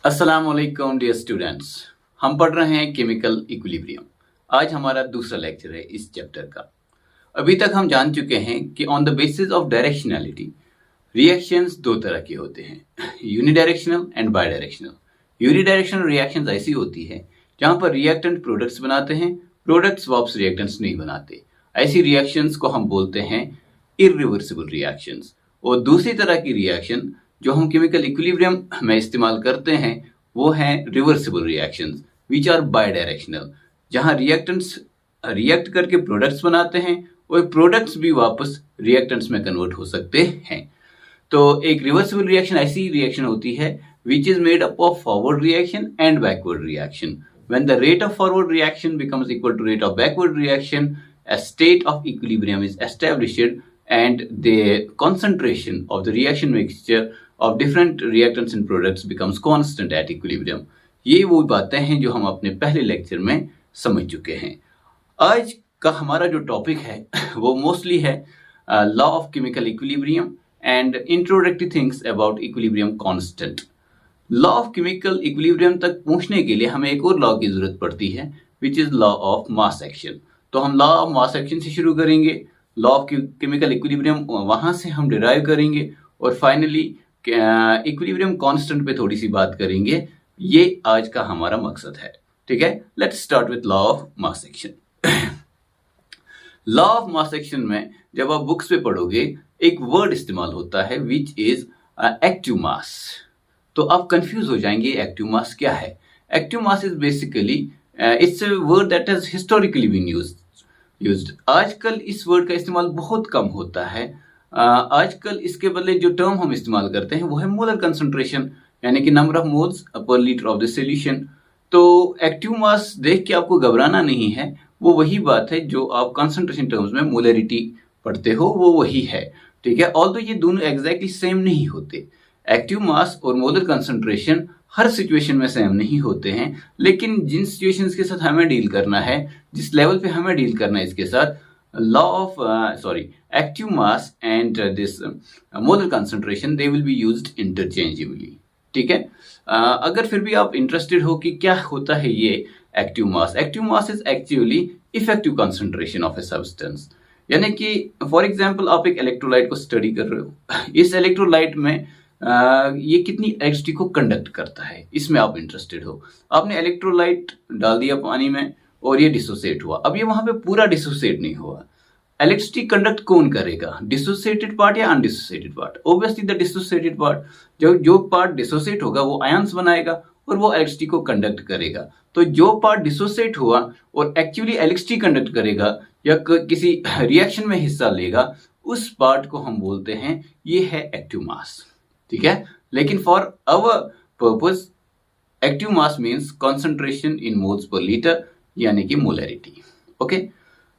अस्सलाम वालेकुम dear students. हम पढ़ रहे हैं केमिकल इक्विलिब्रियम। आज हमारा दूसरा लेक्चर है इस चैप्टर का। अभी तक हम जान चुके हैं कि on the basis of directionality reactions दो तरह के होते हैं, unidirectional and bidirectional. Unidirectional reactions ऐसी होती है जहां पर रिएक्टेंट प्रोडक्ट्स बनाते हैं, प्रोडक्ट्स वापस रिएक्टेंट्स नहीं बनाते। ऐसी रिएक्शंस को हम बोलते हैं इरिवर्सिबल रिएक्शंस। और दूसरी तरह की रिएक्शन जो हम केमिकल इक्विलिब्रियम में इस्तेमाल करते हैं वो है reversible reactions which are bidirectional, जहां रिएक्टेंट्स रिएक्ट करके प्रोडक्ट्स बनाते हैं और प्रोडक्ट्स भी वापस रिएक्टेंट्स में कन्वर्ट हो सकते हैं। तो एक रिवर्सिबल रिएक्शन ऐसी रिएक्शन होती है which is made up of forward reaction and backward reaction. When the rate of forward reaction becomes equal to rate of backward reaction, a state of equilibrium is established and the concentration of the reaction mixture of different reactants and products becomes constant at equilibrium। ये वो बातें हैं जो हम अपने पहले lecture में समझ चुके हैं। आज का हमारा जो टॉपिक है वो मोस्टली है law of chemical equilibrium and introductory things about equilibrium constant. Law of chemical equilibrium तक पहुंचने के लिए हमें एक और लॉ की जरूरत पड़ती है which is law of mass action. तो हम लॉ ऑफ मास एक्शन से शुरू करेंगे, लॉ ऑफ केमिकल इक्विलिब्रियम वहां से हम डिराइव करेंगे और फाइनली इक्विलिब्रियम कांस्टेंट पे थोड़ी सी बात करेंगे। ये आज का हमारा मकसद है। ठीक है, let's start with law of mass action. Law of mass action में जब आप बुक्स पे पढ़ोगे एक वर्ड इस्तेमाल होता है विच इज एक्टिव मास। तो आप कंफ्यूज हो जाएंगे एक्टिव मास क्या है। Active mass is basically it's a word that has historically been used. आजकल इस वर्ड का इस्तेमाल बहुत कम होता है। आजकल इसके बदले जो टर्म हम इस्तेमाल करते हैं वो है मोलर कंसंट्रेशन, यानी कि number of moles per litre of the solution. तो एक्टिव मास देख के आपको घबराना नहीं है, वो वही बात है जो आप कंसंट्रेशन टर्म्स में मोलरिटी पढ़ते हो वो वही है। ठीक है, ऑल्दो ये दोनों एग्जैक्टली सेम नहीं होते। एक्टिव मास और मोलर कंसंट्रेशन हर सिचुएशन में सेम नहीं होते हैं, लेकिन जिन सिचुएशंस के साथ हमें डील करना है, जिस लेवल पे हमें डील करना है इसके साथ, law of active mass and this molar concentration they will be used interchangeably. ठीक है, अगर फिर भी आप इंटरेस्टेड हो कि क्या होता है ये active mass is actually effective concentration of a substance. यानी कि फॉर एग्जांपल आप एक इलेक्ट्रोलाइट को स्टडी कर रहे हो, इस इलेक्ट्रोलाइट में ये कितनी इलेक्ट्रिसिटी को कंडक्ट करता है, इसमें आप इंटरेस्टेड हो। आपने इलेक्ट्रोलाइट डाल दिया पानी में और ये डिसोसिएट हुआ। अब ये वहां पे पूरा डिसोसिएट नहीं हुआ। इलेक्ट्रिसिटी कंडक्ट कौन करेगा, डिसोसिएटेड पार्ट या undissociated part? Obviously the dissociated part. जो पार्ट डिसोसिएट होगा वो आयंस बनाएगा और वो इलेक्ट्रिसिटी को कंडक्ट करेगा। तो जो पार्ट डिसोसिएट हुआ और एक्चुअली इलेक्ट्रिसिटी कंडक्ट करेगा या किसी रिएक्शन में हिस्सा लेगा, उस पार्ट को हम बोलते हैं ये है एक्टिव मास। ठीक है, लेकिन for our purpose active mass means concentration in moles per litre, यानी कि molarity. Okay,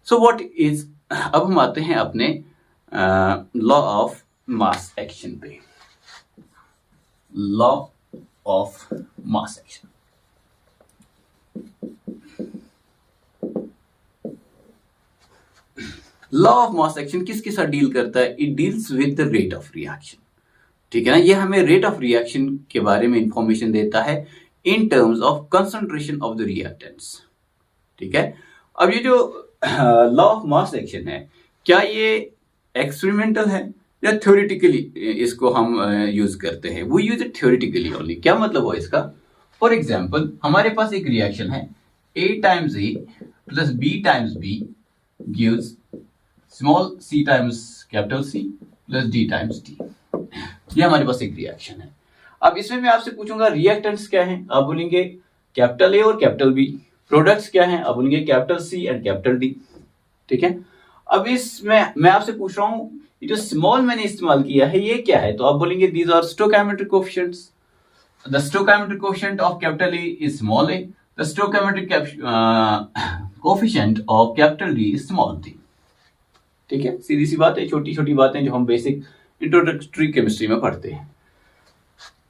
so what is, अब हम आते हैं अपने लॉ ऑफ मास एक्शन पे। Law of mass action, law of mass action किसके साथ डील करता है? It deals with the rate of reaction. ठीक है ना, ये हमें रेट ऑफ रिएक्शन के बारे में इंफॉर्मेशन देता है इन terms of concentration of the reactants. ठीक है, अब ये जो लॉ ऑफ मास एक्शन है, क्या ये एक्सपेरिमेंटल है या थ्योरेटिकली इसको हम यूज करते हैं? वो यूज इट थ्योरेटिकली ओनली। क्या मतलब हुआ इसका? फॉर एग्जाम्पल हमारे पास एक रिएक्शन है, A times A plus B times B gives small c times capital C plus D times D। ये हमारे पास एक रिएक्शन है। अब इसमें मैं आपसे पूछूंगा रिएक्टेंट्स क्या हैं, आप बोलेंगे कैपिटल ए और कैपिटल बी। प्रोडक्ट्स क्या हैं, आप बोलेंगे capital C and capital D. ठीक है, अब इसमें मैं आपसे पूछ रहा हूं ये जो स्मॉल मैंने इस्तेमाल किया है ये क्या है, तो आप बोलेंगे these are stoichiometric coefficients. The stoichiometric coefficient of capital A is small a, the stoichiometric coefficient of capital D is small d. ठीक है, सीधी सी बात है, छोटी छोटी बातें जो हम बेसिक इंट्रोडक्टरी केमिस्ट्री में पढ़ते हैं।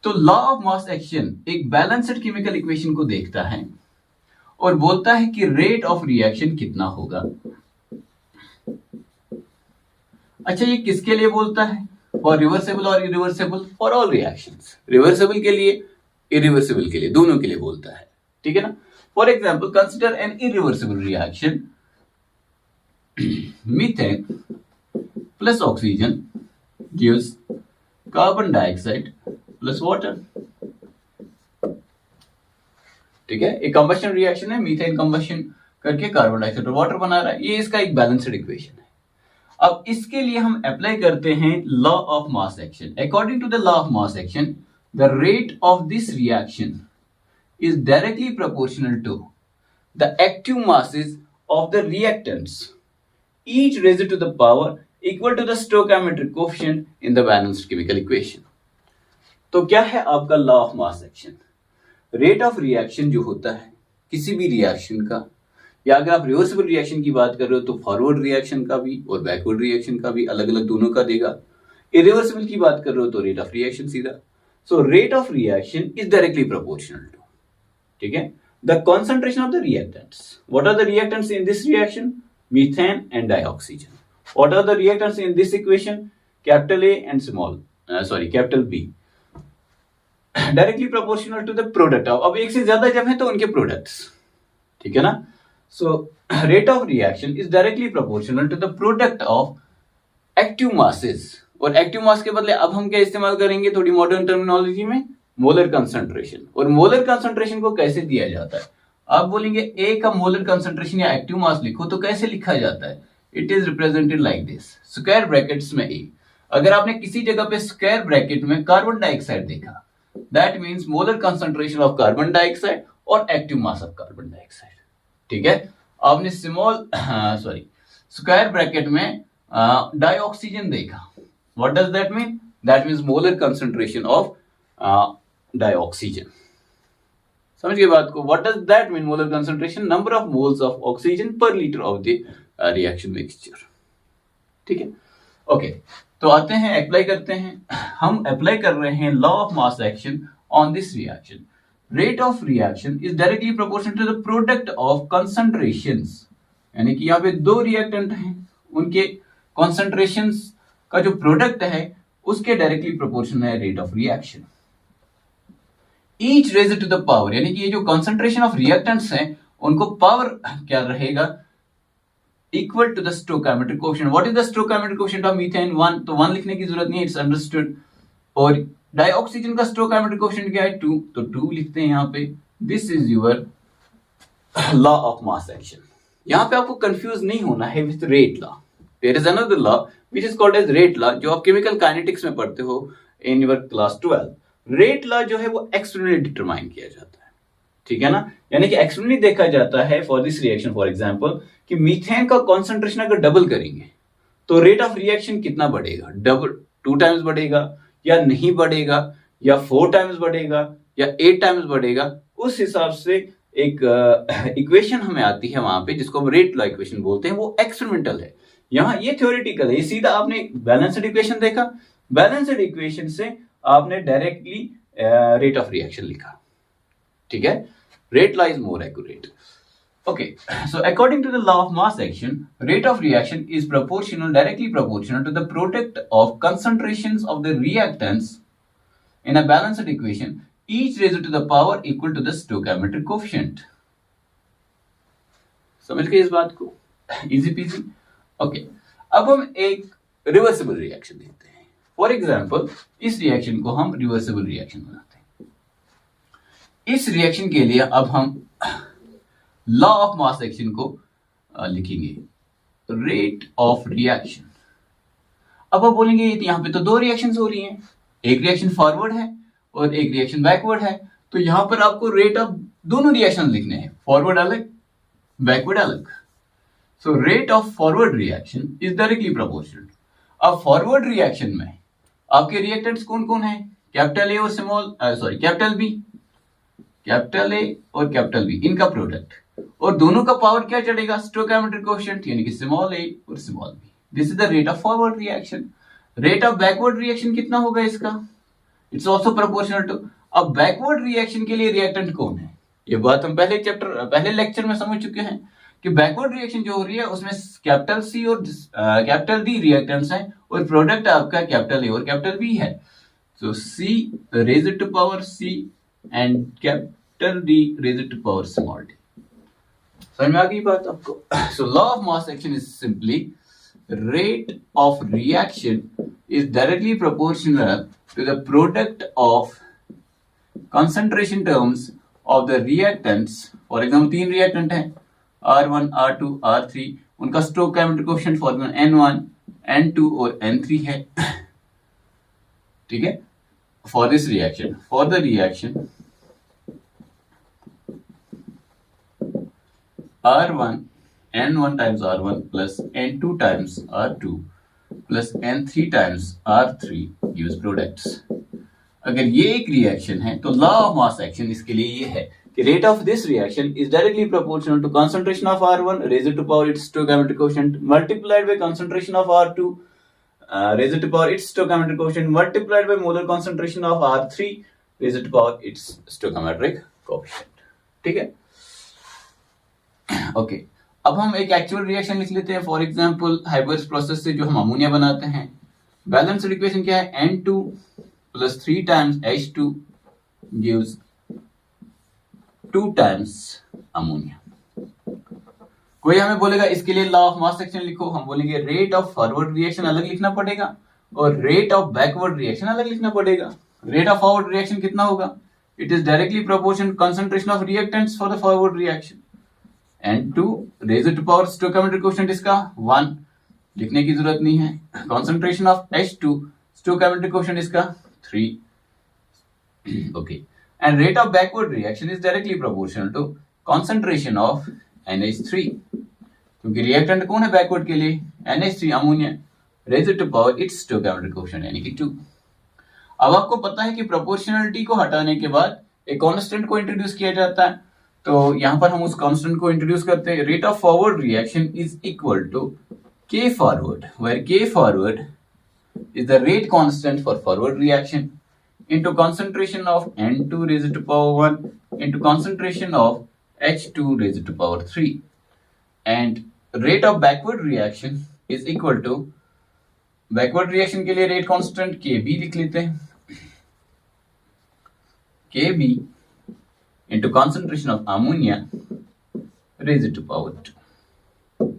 तो लॉ ऑफ मास एक्शन एक बैलेंस्ड केमिकल इक्वेशन को देखता है और बोलता है कि रेट ऑफ रिएक्शन कितना होगा। अच्छा, ये किसके लिए बोलता है? फॉर रिवर्सेबल और irreversible, for all reactions. Reversible के लिए, इरिवर्सिबल के लिए, दोनों के लिए बोलता है, ठीक है ना। For example consider N irreversible reaction methane plus oxygen gives carbon dioxide plus water, ठीक है। एक कंबशन रिएक्शन है, मीथेन कंबशन करके कार्बन डाइऑक्साइड और वाटर बना रहा है, ये इसका एक बैलेंस्ड इक्वेशन है। अब इसके लिए हम अप्लाई करते हैं law of mass action. According to the law of mass action, the rate of this reaction is directly proportional to the active masses of the reactants, each raised to the power equal to the stoichiometric coefficient in the balanced chemical equation. तो क्या है आपका law of mass action? Rate of reaction जो होता है किसी भी reaction का, या अगर आप रिवर्सिबल रिएक्शन की बात कर रहे हो तो फॉरवर्ड रिएक्शन का भी और बैकवर्ड रिएक्शन का भी अलग अलग दोनों का देगा। इरिवर्सिबल की बात कर रहे हो तो रेट ऑफ रिएक्शन सीधा। So rate of reaction is directly proportional to, ठीक है, the concentration of the reactants. What are the reactants in this reaction? Methane and dioxygen. What are the reactants in this equation? Capital A and capital B. Directly proportional to the product of, अब एक से ज्यादा जब है तो उनके products, ठीक है ना। So rate of reaction is directly proportional to the product of active masses, और एक्टिव मास के बदले अब हम क्या इस्तेमाल करेंगे थोड़ी मॉडर्न टर्मिनोलॉजी में? Molar concentration. और मोलर कंसंट्रेशन को कैसे दिया जाता है? आप बोलेंगे ए का मोलर कंसंट्रेशन या एक्टिव मास लिखो तो कैसे लिखा जाता है? It is represented like this, square brackets में ए। अगर आपने किसी जगह पे स्क्वायर ब्रैकेट में कार्बन डाइऑक्साइड देखा, that means molar concentration of carbon dioxide और active mass of carbon dioxide, ठीक है। आपने स्क्वायर ब्रैकेट में डाइऑक्सीजन देखा, what does that mean? That means molar concentration of dioxygen. समझ गए बात को? What does that mean? Molar concentration, number of moles of oxygen per litre of the reaction mixture, ठीक है। ओके, तो आते हैं अप्लाई करते हैं। हम अप्लाई कर रहे हैं law of mass action on this reaction. Rate of reaction is directly proportional to the product of concentrations, यानी कि यहाँ पे दो रिएक्टेंट हैं, उनके कॉन्सेंट्रेशंस का जो प्रोडक्ट है उसके डायरेक्टली प्रोपोर्शनल है rate of reaction. Each raised to the power, यानी कि ये जो कॉन्सेंट्रेशन ऑफ रिएक्टेंट्स हैं उनको पावर क्या रहेगा? Equal to the stoichiometric coefficient. What is the stoichiometric coefficient of methane? 1, तो 1 लिखने की जरूरत नहीं है, इट्स अंडरस्टूड। और डाइऑक्सीजन का स्टोइकोमेट्रिक कोएफिशिएंट क्या है? 2, तो 2 लिखते हैं यहाँ पे। This is your law of mass action. यहाँ पे आपको कंफ्यूज नहीं होना है with rate law. There is another law which is called as rate law, जो आप केमिकल काइनेटिक्स में पढ़ते हो in your class 12। Rate law जो है वो एक्सटर्नली डिटरमाइन किया जाता है, ठीक है ना। यानी कि एक्सटर्नली देखा जाता है for this reaction, for example कि मीथेन का कंसंट्रेशन अगर डबल करेंगे तो रेट ऑफ रिएक्शन कितना बढ़ेगा? डबल, 2 टाइम्स बढ़ेगा या नहीं बढ़ेगा, या 4 टाइम्स बढ़ेगा या 8 टाइम्स बढ़ेगा। उस हिसाब से एक इक्वेशन हमें आती है वहां पे जिसको हम रेट लॉ इक्वेशन बोलते हैं, वो एक्सपेरिमेंटल है। यहाँ ये थ्योरेटिकल है, ये सीधा आपने बैलेंस्ड इक्वेशन देखा, बैलेंस्ड इक्वेशन से आपने डायरेक्टली रेट ऑफ रिएक्शन लिखा, ठीक है। Rate law is more accurate. Okay, so according to the law of mass action, rate of reaction is directly proportional to the product of concentrations of the reactants in a balanced equation, each raised to the power equal to the stoichiometric coefficient. समझ गए इस बात को? Easy peasy. Okay, अब हम एक reversible reaction देखते हैं। फॉर एग्जाम्पल इस रिएक्शन को हम रिवर्सिबल रिएक्शन बनाते हैं। इस रिएक्शन के लिए अब हम लॉ ऑफ मास एक्शन को लिखेंगे, रेट ऑफ रिएक्शन। अब आप बोलेंगे यहां पे तो 2 रिएक्शंस हो रही हैं, एक रिएक्शन फॉरवर्ड है और एक रिएक्शन बैकवर्ड है, तो यहां पर आपको रेट ऑफ दोनों रिएक्शन लिखने हैं, फॉरवर्ड अलग बैकवर्ड अलग। सो rate of forward reaction is directly proportional. अब फॉरवर्ड रिएक्शन में आपके रिएक्टेंट्स कौन कौन है? कैपिटल ए और कैपिटल ए और कैपिटल बी, इनका प्रोडक्ट, और दोनों का पावर क्या चढ़ेगा? स्टोइकोमेट्रिक कोएफिशिएंट, यानी कि स्मॉल ए और small b. This is the rate of forward reaction. Rate of backward reaction कितना होगा इसका? It's also proportional to. अब बैकवर्ड रिएक्शन के लिए रिएक्टेंट कौन है? ये बात हम पहले लेक्चर में समझ चुके हैं कि बैकवर्ड रिएक्शन जो हो रही है उसमें कैपिटल सी और कैपिटल डी रिएक्टेंट्स हैं और प्रोडक्ट आपका कैपिटल ए और कैपिटल बी है। So C raised to power C and capital D raised to power small d. समझ में आ गई बात आपको? So law of mass action is simply rate of reaction is directly proportional to the product of concentration terms of the reactants. For example, तीन reactant हैं R1, R2, R3. उनका stoichiometric coefficient for example N1, N2 और N3 है. ठीक है? For this reaction, for the reaction R1, N1 times R1 plus N2 times R2 plus N3 times R3 gives products. अगर ये एक reaction है तो लॉ ऑफ मास एक्शन इसके लिए ये है कि rate of this reaction is directly proportional to concentration of R1 raised to power its stoichiometric quotient multiplied by concentration of R2 raised to power its stoichiometric quotient multiplied by molar concentration of R3 raised to power its stoichiometric quotient. ठीक है? Okay अब हम एक actual reaction लिख लेते हैं. For example हाइबर्स process से जो हम अमोनिया बनाते हैं, बैलेंस्ड इक्वेशन क्या है? N2 plus 3 times H2 gives 2 times ammonia. कोई हमें बोलेगा इसके लिए लॉ ऑफ मास एक्शन लिखो, हम बोलेंगे रेट ऑफ फॉरवर्ड रिएक्शन अलग लिखना पड़ेगा और रेट ऑफ बैकवर्ड रिएक्शन अलग लिखना पड़ेगा. रेट ऑफ फॉरवर्ड रिएक्शन कितना होगा? It is directly proportional concentration of reactants for the forward reaction. N2 raised to power stoichiometric quotient इसका 1 लिखने की जरूरत नहीं है. concentration of H2 stoichiometric quotient इसका 3. okay, and rate of backward reaction is directly proportional to concentration of NH3 क्योंकि reactant कौन है बैकवर्ड के लिए? NH3 ammonia raised to power its stoichiometric quotient यानी कि 2. अब आपको पता है कि प्रोपोर्शनलिटी को हटाने के बाद एक कांस्टेंट को इंट्रोड्यूस किया जाता है, तो यहां पर हम उस कांस्टेंट को इंट्रोड्यूस करते हैं. Rate of forward reaction is equal to K forward, where K forward is the rate constant for forward reaction into concentration of N2 raised to power 1 into concentration of H2 raised to power 3, and rate of backward reaction is equal to backward reaction के लिए rate constant Kb लिख लेते हैं. Kb into concentration of ammonia raised to power 2.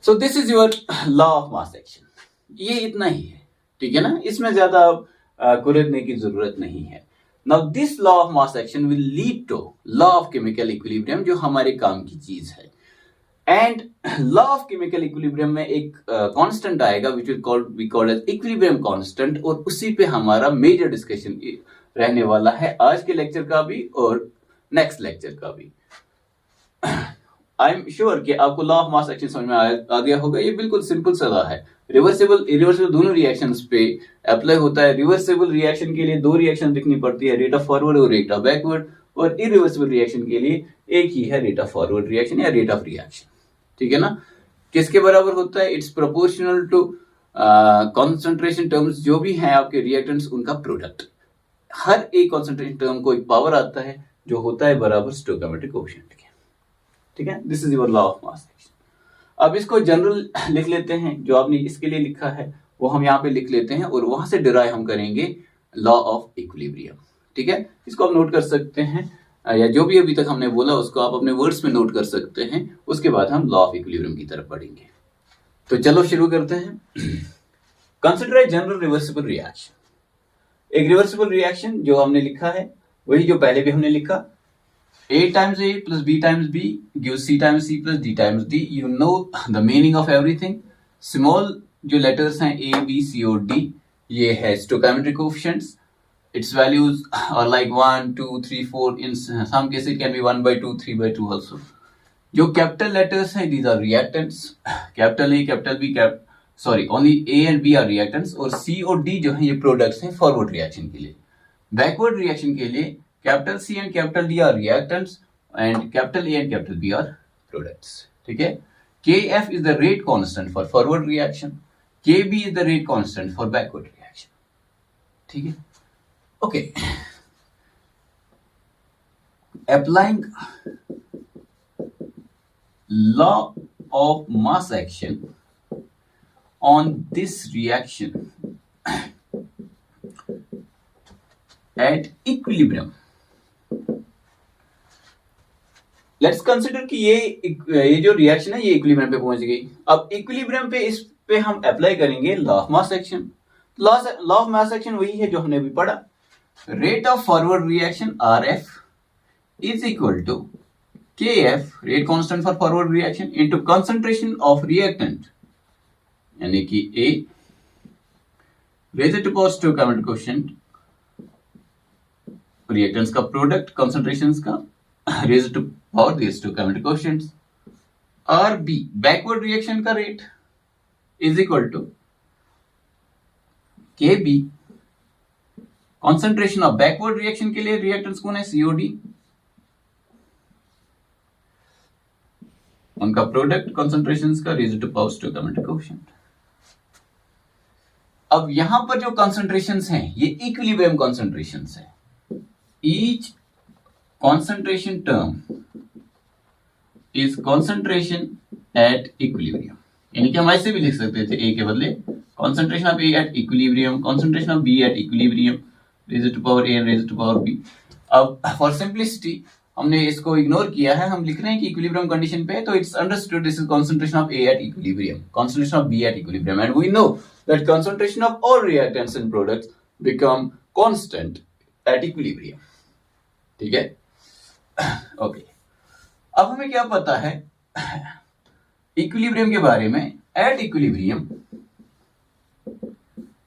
So this is your law of mass action. ये इतना ही है, ठीक है ना? इसमें ज्यादा कुरेदने की जरूरत नहीं है. Now this law of mass action will lead to law of chemical equilibrium जो हमारे काम की चीज है. And law of chemical equilibrium में एक कांस्टेंट आएगा which we call as equilibrium constant, और उसी पे हमारा मेजर डिस्कशन रहने वाला है आज के लेक्चर का भी और नेक्स्ट लेक्चर का भी. आई एम श्योर कि आपको लॉ ऑफ मास एक्शन समझ में आ गया होगा. ये बिल्कुल सिंपल सा लॉ है. रिवर्सिबल इरिवर्सिबल दोनों रिएक्शंस पे अप्लाई होता है. रिवर्सिबल रिएक्शन के लिए दो रिएक्शन लिखनी पड़ती है, रेट ऑफ फॉरवर्ड और रेट ऑफ बैकवर्ड, और इरिवर्सिबल रिएक्शन के लिए एक ही है, रेट ऑफ फॉरवर्ड रिएक्शन या रेट ऑफ रिएक्शन. ठीक है ना? किसके बराबर होता है? It's proportional to concentration terms जो भी हैं आपके रिएक्टेंट्स उनका प्रोडक्ट. हर एक कॉन्सेंट्रेशन टर्म को एक पावर आता है जो होता है बराबर स्टोइकोमेट्रिक कोएफिशिएंट के. ठीक है? This is your law of mass action. अब इसको जनरल लिख लेते हैं, जो आपने इसके लिए लिखा है वो हम यहाँ पे लिख लेते हैं और वहां से डिराइव हम करेंगे लॉ ऑफ इक्विलिब्रियम. ठीक है? इसको आप नोट कर सकते हैं, या जो भी अभी तक हमने बोला उसको आप अपने वर्ड्स में नोट कर सकते हैं. उसके बाद हम लॉ ऑफ इक्विलिब्रियम की तरफ बढ़ेंगे. तो चलो शुरू करते हैं. Consider a general reversible reaction. एक रिवर्सिबल रिएक्शन जो हमने लिखा है वही जो पहले भी हमने लिखा. A times A plus B times B gives C times C plus D times D. You know the meaning of everything. Small जो letters हैं A, B, C और D, ये है stoichiometric coefficients. Its values are like 1, 2, 3, 4. In some cases it can be 1/2, 3/2 also. जो capital letters हैं these are reactants. Capital A, capital B, only A and B are reactants, और C और D जो हैं ये products हैं forward reaction के लिए. Backward reaction के लिए capital C and capital D are reactants and capital A and capital B are products. ठीक है? Kf is the rate constant for forward reaction. Kb is the rate constant for backward reaction. ठीक है? Okay. Applying law of mass action on this reaction, at equilibrium. Let's consider कि ये जो reaction है ये equilibrium पे पहुंच गई. अब इक्विलिब्रियम पे इस पे हम अप्लाई करेंगे law of mass action. Law of mass action वही है जो हमने अभी पढ़ा. Rate of forward reaction RF is equal to KF, rate constant for forward reaction, into concentration of reactant यानी कि A raise to power stoichiometric coefficient, reactants का product, concentrations का raise to power this stoichiometric coefficients, और B backward reaction का rate is equal to KB, concentration of backward reaction के लिए reactants कौन है COD, उनका प्रोडक्ट कंसंट्रेशंस का raise to power stoichiometric coefficient. अब यहां पर जो कंसंट्रेशंस हैं ये इक्विलिब्रियम कंसंट्रेशंस हैं. Each concentration term is concentration at equilibrium, यानी कि हम ऐसे भी लिख सकते थे A के बदले concentration of A at equilibrium, concentration of B at equilibrium, raise to power A and raise to power B. अब फॉर सिंपलिसिटी हमने इसको इग्नोर किया है, हम लिख रहे हैं कि इक्विलिब्रियम कंडीशन पे, तो it's understood this is concentration of A at equilibrium, concentration of B at equilibrium, and we know that concentration of all reactants and products become constant at equilibrium. ठीक है, ओके. अब हमें क्या पता है equilibrium के बारे में? At equilibrium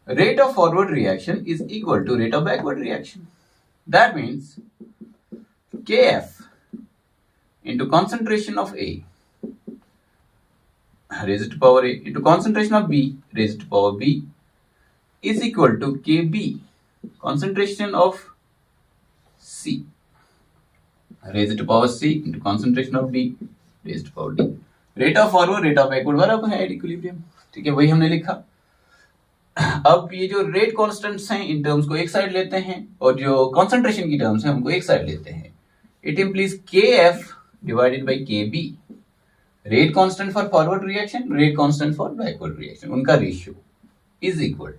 rate of forward reaction is equal to rate of backward reaction. That means Kf into concentration of A raised to power A into concentration of B raised to power B is equal to Kb concentration of C raised to power C into concentration of D raised to power D. Rate of forward rate of backward बराबर है at equilibrium. ठीक है, वही हमने लिखा. अब ये जो रेट कांस्टेंट्स हैं इन टर्म्स को एक साइड लेते हैं और जो कंसंट्रेशन की टर्म्स हैं उनको एक साइड लेते हैं. It implies KF divided by KB, rate constant for forward reaction, rate constant for backward reaction, उनका रेशियो इज इक्वल.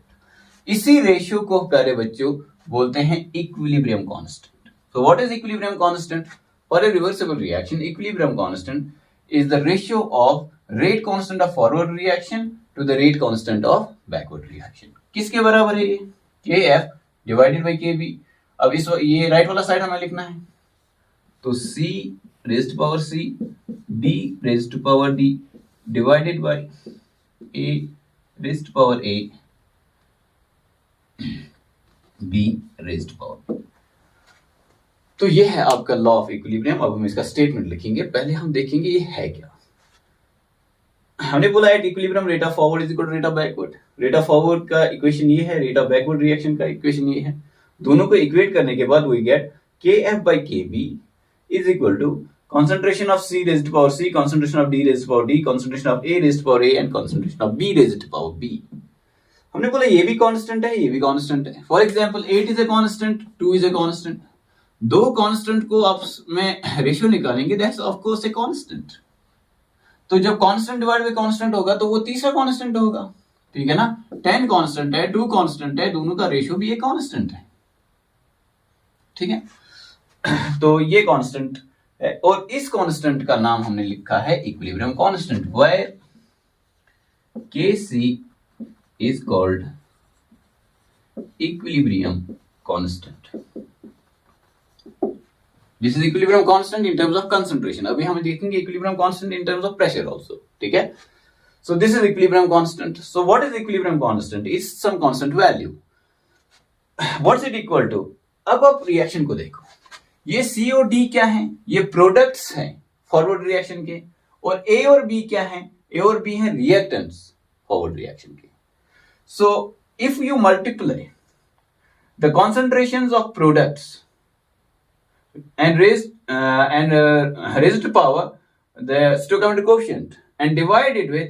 इसी रेशियो को प्यारे बच्चों बोलते हैं equilibrium constant. So what is equilibrium constant? For a reversible reaction equilibrium constant is the ratio of rate constant of forward reaction to the rate constant of backward reaction. किसके बराबर है ये? KF divided by KB. अब इस ये right वाला side हमें लिखना है, तो C raised to power C, D raised to power D divided by A raised to power A, B raised to power B. तो ये है आपका लॉ ऑफ इक्विलिब्रियम. अब हम इसका स्टेटमेंट लिखेंगे. पहले हम देखेंगे ये है क्या. हमने बोला at equilibrium rate of forward is equal to rate of backward. Rate of forward का इक्वेशन ये है, रेट ऑफ बैकवर्ड रिएक्शन का इक्वेशन ये है. दोनों को इक्वेट करने के बाद we get KF by KB is equal to concentration of C raised to power C, concentration of D raised to power D, concentration of A raised to power A and concentration of B raised to power B. हमने बोला ये भी constant है, ये भी constant है. For example 8 is a constant, 2 is a constant. दो constant को आप में रेशियो निकालेंगे, that's of course a constant. तो जब कांस्टेंट डिवाइड बाय कांस्टेंट होगा तो वो तीसरा कांस्टेंट होगा. ठीक है ना. 10 कांस्टेंट है, 2 कांस्टेंट है, दोनों का रेशियो भी एक कांस्टेंट है. ठीक है, तो ये कांस्टेंट है और इस कांस्टेंट का नाम हमने लिखा है equilibrium constant, where Kc is called equilibrium constant. This is equilibrium constant in terms of concentration. अभी हम देखेंगे equilibrium constant in terms of pressure also. ठीक है. So this is equilibrium constant. So what is equilibrium constant? Is some constant value. What's it equal to? अब आप reaction को देखो. ये C और D क्या है? ये प्रोडक्ट्स हैं फॉरवर्ड रिएक्शन के. और A और B क्या है? A और B हैं रिएक्टेंट्स फॉरवर्ड रिएक्शन के. So if you multiply the concentrations of products and raise to power the stoichiometric coefficient and divide it with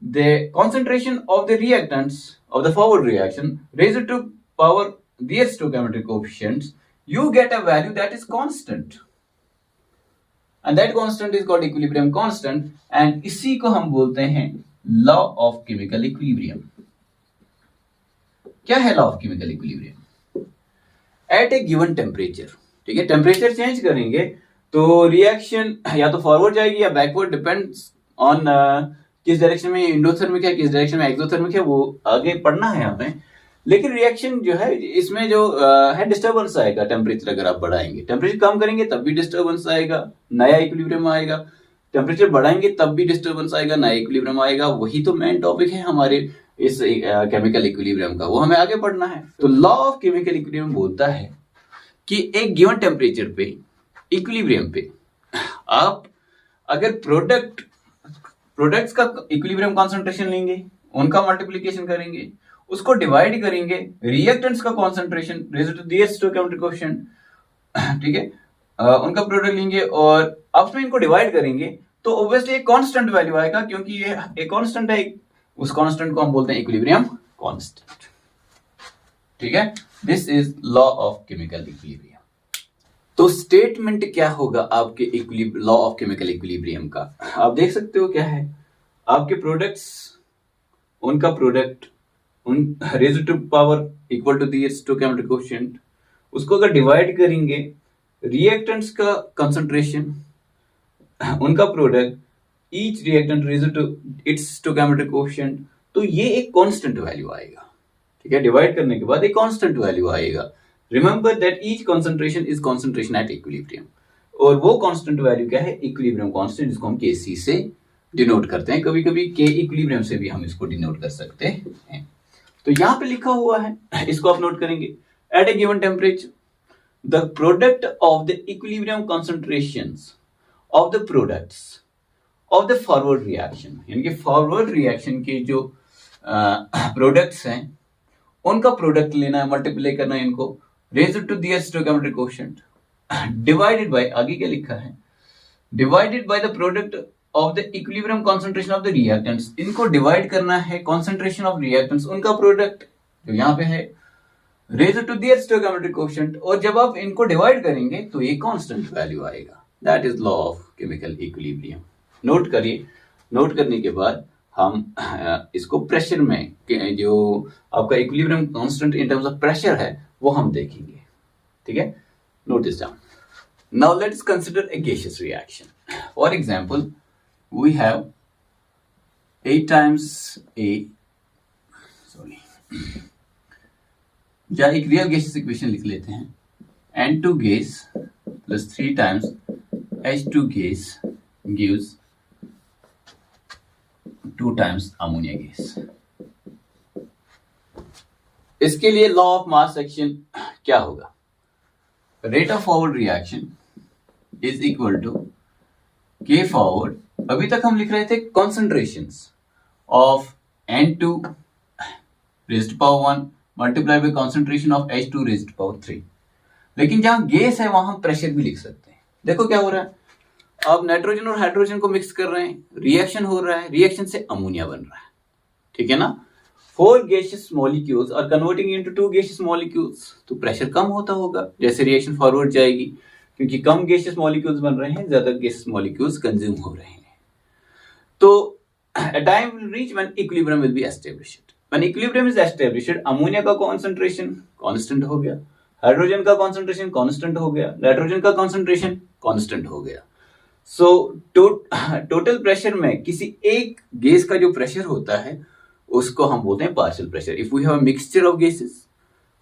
the concentration of the reactants of the forward reaction raised to power their stoichiometric coefficients, you get a value that is constant, and that constant is called equilibrium constant, and इसी को हम बोलते हैं law of chemical equilibrium. क्या है law of chemical equilibrium? At a given temperature, ठीक है, temperature change करेंगे तो रिएक्शन या तो फॉरवर्ड जाएगी या बैकवर्ड, डिपेंड्स ऑन किस डायरेक्शन में इंडोथर्मिक है, किस डायरेक्शन में एक्सोथर्मिक है, वो आगे पढ़ना है हमें। लेकिन रिएक्शन जो है इसमें जो है डिस्टर्बेंस आएगा टेम्परेचर अगर आप बढ़ाएंगे, टेम्परेचर कम करेंगे तब भी डिस्टर्बेंस आएगा, नया इक्विलिब्रियम आएगा, टेम्परेचर बढ़ाएंगे तब भी डिस्टर्बेंस आएगा, नया इक्विलिब्रियम आएगा। वही तो मेन टॉपिक है हमारे इस केमिकल इक्विलिब्रियम का, वो हमें आगे पढ़ना है। तो लॉ ऑफ केमिकल इक्विलिब्रियम बोलता है कि एक गिवन टेम्परेचर पे, इक्विलिब्रियम पे, आप अगर प्रोडक्ट्स का इक्विलिब्रियम कॉन्सेंट्रेशन लेंगे, उनका मल्टीप्लिकेशन करेंगे, उसको डिवाइड करेंगे रिएक्टेंट्स का concentration raise to the stoichiometric coefficient, ठीक है, उनका प्रोडक्ट लेंगे और आपस में इनको डिवाइड करेंगे तो ऑब्वियसली एक कांस्टेंट वैल्यू आएगा, क्योंकि ये एक कांस्टेंट है, उस कांस्टेंट को हम बोलते हैं इक्विलिब्रियम कांस्टेंट, ठीक है। This is law of chemical equilibrium. तो स्टेटमेंट क्या होगा आपके लॉ ऑफ केमिकल इक्विलिब्रियम का, आप देख सकते हो क्या है, आपके प्रोडक्ट्स, उनका प्रोडक्ट उन raise to power equal to the stoichiometric coefficient, उसको अगर डिवाइड करेंगे रिएक्टेंट्स का कंसंट्रेशन, उनका product, each reactant raise to its stoichiometric coefficient, तो ये एक कांस्टेंट वैल्यू आएगा, ठीक है। डिवाइड करने के बाद एक कांस्टेंट वैल्यू आएगा। Remember that each concentration is concentration at equilibrium, और वो कांस्टेंट वैल्यू क्या है, इक्विलिब्रियम कांस्टेंट, जिसको हम Kc से डिनोट करते हैं, कभी कभी K इक्विलिब्रियम से भी हम इसको डिनोट कर सकते हैं। तो यहां पे लिखा हुआ है, इसको आप नोट करेंगे, at a given temperature the product of the equilibrium concentrations of the products of the forward reaction, यानी कि फॉरवर्ड रिएक्शन के जो प्रोडक्ट्स हैं उनका प्रोडक्ट लेना है, मल्टीप्लाई करना है इनको raise to the stoichiometric coefficient, divided by, आगे क्या लिखा है, divided by the product of the equilibrium concentration of the reactants, इनको डिवाइड करना है कंसंट्रेशन ऑफ रिएक्टेंट्स, उनका प्रोडक्ट जो यहाँ पे है raise to the stoichiometric coefficient, और जब आप इनको डिवाइड करेंगे तो ये कांस्टेंट वैल्यू आएगा। That is law of chemical equilibrium. Note करिए, नोट करने के बाद हम इसको प्रेशर में, जो आपका equilibrium constant in terms of pressure है, वो हम देखेंगे, ठीक है। Note this down. Now let's consider a gaseous reaction. For example we have A times A, या एक रियल गैसियस इक्वेशन लिख लेते हैं, N2 gas plus 3 times H2 gas gives 2 times ammonia gas. इसके लिए लॉ ऑफ मास एक्शन क्या होगा, rate of forward reaction is equal to K forward, अभी तक हम लिख रहे थे concentrations of N2 raise to power 1 multiply by concentration of H2 raise to power 3, लेकिन जहां गैस है वहां हम प्रेशर भी लिख सकते हैं। देखो क्या हो रहा है, आप नाइट्रोजन और हाइड्रोजन को मिक्स कर रहे हैं, रिएक्शन हो रहा है, रिएक्शन से अमोनिया बन रहा है, ठीक है ना। 4 gaseous molecules are converting into 2 gaseous molecules, तो प्रेशर कम होता होगा जैसे रिएक्शन फॉरवर्ड जाएगी, क्योंकि कम गैसियस मॉलिक्यूल्स बन रहे हैं, ज्यादा गैसियस मॉलिक्यूल्स कंज्यूम हो रहे हैं। तो a time will reach when equilibrium will be established. When equilibrium is established, ammonia का कॉन्सेंट्रेशन कांस्टेंट हो गया, हाइड्रोजन का कॉन्सेंट्रेशन कांस्टेंट हो गया, नाइट्रोजन का कॉन्सेंट्रेशन कांस्टेंट हो गया। सो टोटल प्रेशर में किसी एक गैस का जो प्रेशर होता है उसको हम बोलते हैं partial pressure. If we have a mixture of gases,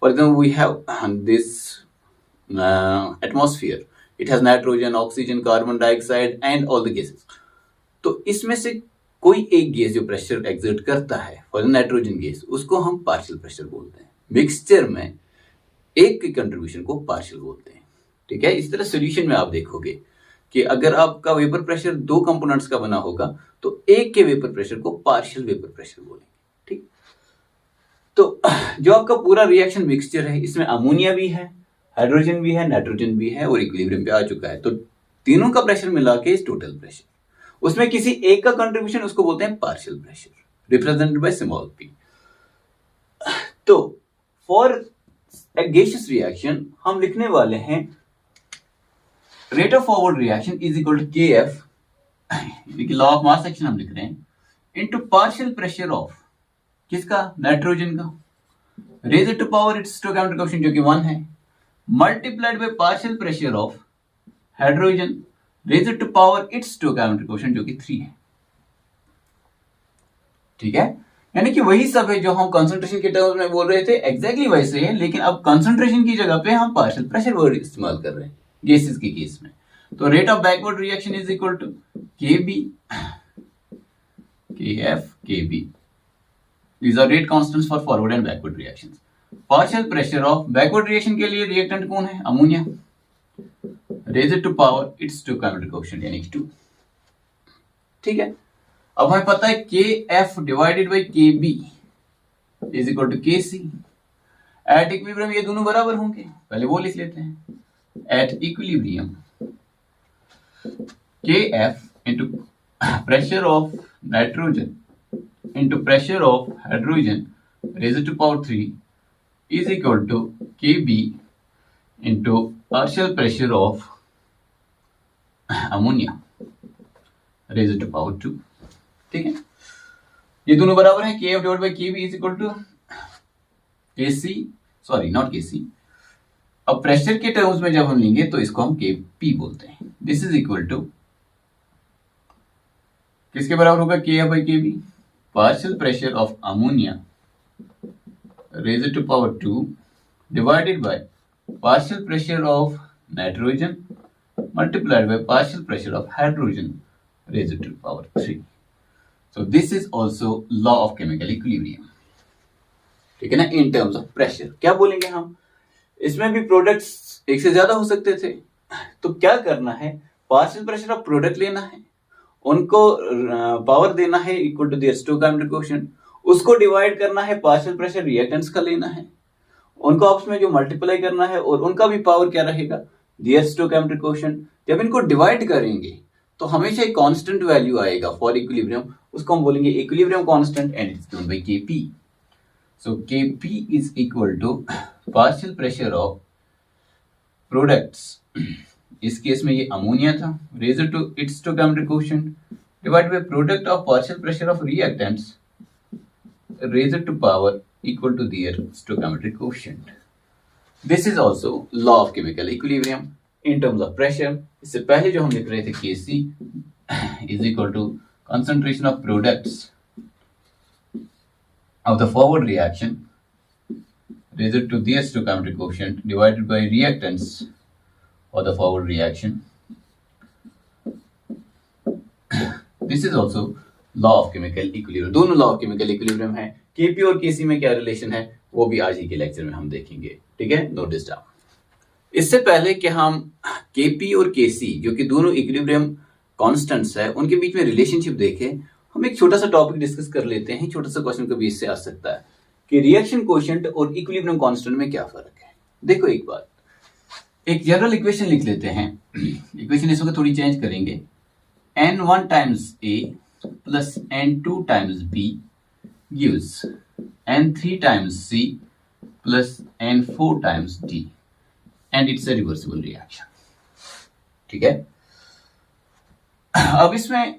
for example we have this atmosphere, it has nitrogen, oxygen, carbon dioxide and all the gases, तो इसमें से कोई एक गैस जो प्रेशर एक्सर्ट करता है, फॉर नाइट्रोजन गैस, उसको हम पार्शियल प्रेशर बोलते हैं। मिक्सचर में एक की कंट्रीब्यूशन को पार्शियल बोलते हैं, ठीक है। इस तरह सॉल्यूशन में आप देखोगे कि अगर आपका वेपर प्रेशर 2 कंपोनेंट्स का बना होगा तो एक के वेपर प्रेशर को पार्शियल वेपर प्रेशर बोलेंगे, ठीक। तो जो आपका पूरा रिएक्शन मिक्सचर है, इसमें अमोनिया भी है, हाइड्रोजन भी है, नाइट्रोजन भी है और इक्विलिब्रियम पे आ चुका है, तो तीनों का प्रेशर मिला के इस टोटल प्रेशर, उसमें किसी एक का कंट्रीब्यूशन उसको बोलते हैं partial pressure, represented by small p। तो फॉर ए गैसियस रिएक्शन हम लिखने वाले हैं rate of forward reaction is equal to KF, यानी कि लॉ ऑफ मास एक्शन हम लिख रहे हैं, इनटू पार्शियल प्रेशर ऑफ किसका, नाइट्रोजन का, raise to power its stoichiometric coefficient जो कि 1 है, multiplied by partial pressure of hydrogen raised to power its stoichiometric coefficient जो कि 3 है। ठीक है, यानी कि वही सब है जो हम कंसंट्रेशन के टर्म्स में बोल रहे थे, एग्जैक्टली वैसे है, लेकिन अब कंसंट्रेशन की जगह पे हम पार्शियल प्रेशर वर्ड इस्तेमाल कर रहे हैं गैसेस के केस में। तो rate of backward reaction is equal to KB KF KB, these are rate constants for forward and backward reactions. Partial pressure of backward reaction के लिए रिएक्टेंट कौन है? Ammonia, raised to power its stoichiometric coefficient यानी 2। ठीक है, अब हमें पता है K F divided by K B is equal to K C. At equilibrium ये दोनों बराबर होंगे, पहले वो लिख लेते हैं। At equilibrium K F into pressure of nitrogen into pressure of hydrogen raised to power 3 is equal to K B into partial pressure of ammonia raised to power 2। ठीक है, ये दोनों बराबर है। K F divide by K B is equal to K C, sorry not के सी, अब pressure के terms में जब हम लेंगे तो इसको हम के पी बोलते हैं। दिस इज इक्वल टू किसके बराबर होगा? K F by K B, partial pressure of ammonia raised to power 2 divided by partial pressure of nitrogen multiplied by partial pressure of hydrogen raised to power 3। So this is also law of chemical equilibrium। ठीक है ना, इन terms of pressure. क्या बोलेंगे हम? इसमें भी products एक से ज्यादा हो सकते थे, तो क्या करना है? पार्शियल प्रेशर ऑफ प्रोडक्ट लेना है, उनको पावर देना है equal to their stoichiometric coefficient, उसको डिवाइड करना है, पार्शियल प्रेशर रिएक्टेंट्स का लेना है, उनको आपस में जो मल्टीप्लाई करना है और उनका भी पावर क्या रहेगा? Their stoichiometric coefficient. जब इनको डिवाइड करेंगे तो हमेशा एक कांस्टेंट वैल्यू आएगा फॉर इक्विलिब्रियम, उसको हम बोलेंगे equilibrium constant and it's given by Kp। So Kp is equal to partial pressure of products, इस केस में ये अमोनिया था, raised to its stoichiometric coefficient divided by product of partial pressure of reactants raised to power equal to their stoichiometric coefficient. This is also law of chemical equilibrium in terms of pressure. इससे पहले जो हम लिख रहे थे Kc is equal to concentration of products of the forward reaction raised to their stoichiometric coefficient divided by reactants of the forward reaction. This is also law of chemical equilibrium। दोनों law of chemical equilibrium है। Kp और Kc में क्या relation है वो भी आज ही के लेक्चर में हम देखेंगे। ठीक है, नोट दिस डाउन। इससे पहले कि हम Kp और Kc जो कि दोनों इक्विलिब्रियम कॉन्स्टेंट्स है उनके बीच में रिलेशनशिप देखें, हम एक छोटा सा टॉपिक डिस्कस कर लेते हैं। छोटा सा क्वेश्चन कभी इससे आ सकता है कि रिएक्शन कोएफिशिएंट और इक्विलिब्रियम कांस्टेंट में क्या फर्क है। देखो एक बात, एक जनरल इक्वेशन लिख लेते हैं। इक्वेशन इसमें थोड़ी चेंज करेंगे। n1 times a plus n2 times b gives n3 times c plus n4 times d and it's a reversible reaction. ठीक है, अब इसमें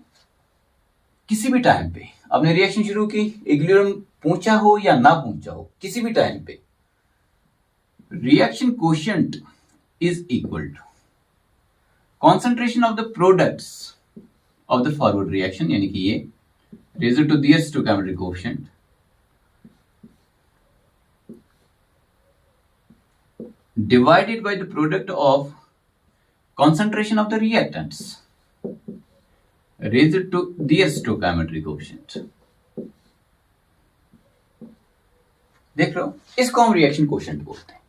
किसी भी टाइम पे आपने रिएक्शन शुरू की, इक्विलिब्रियम पहुंचा हो या ना पहुंचा हो, किसी भी टाइम पे reaction coefficient is equal to concentration of the products of the forward reaction, यानी कि ये raised to their stoichiometric coefficient divided by the product of concentration of the reactants raised to their stoichiometric coefficient। देख रहे हो, इसको हम reaction coefficient बोलते हैं।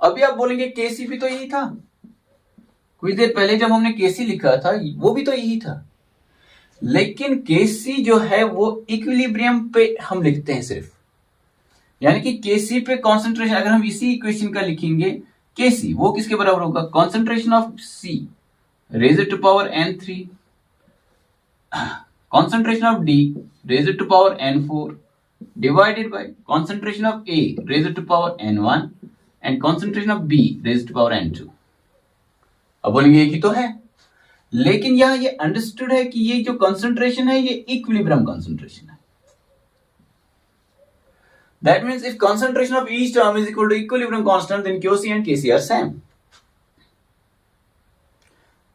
अभी आप बोलेंगे Kc भी तो यही था, कुछ देर पहले जब हमने Kc लिखा था वो भी तो यही था, लेकिन Kc जो है वो इक्विलिब्रियम पे हम लिखते हैं सिर्फ, यानी कि Kc पे कॉन्सेंट्रेशन अगर हम इसी इक्वेशन का लिखेंगे Kc वो किसके बराबर होगा? Concentration of C raised to power n3, concentration of D raised to power n4 divided by concentration of A raised to power n1 and concentration of B raised to power n2। अब बोलेंगे एक ही तो है, लेकिन यहां ये understood है कि ये जो कॉन्सेंट्रेशन है ये इक्विलिब्रियम कॉन्सेंट्रेशन है। That means if concentration of each term is equal to equilibrium constant, then QC and KC are same.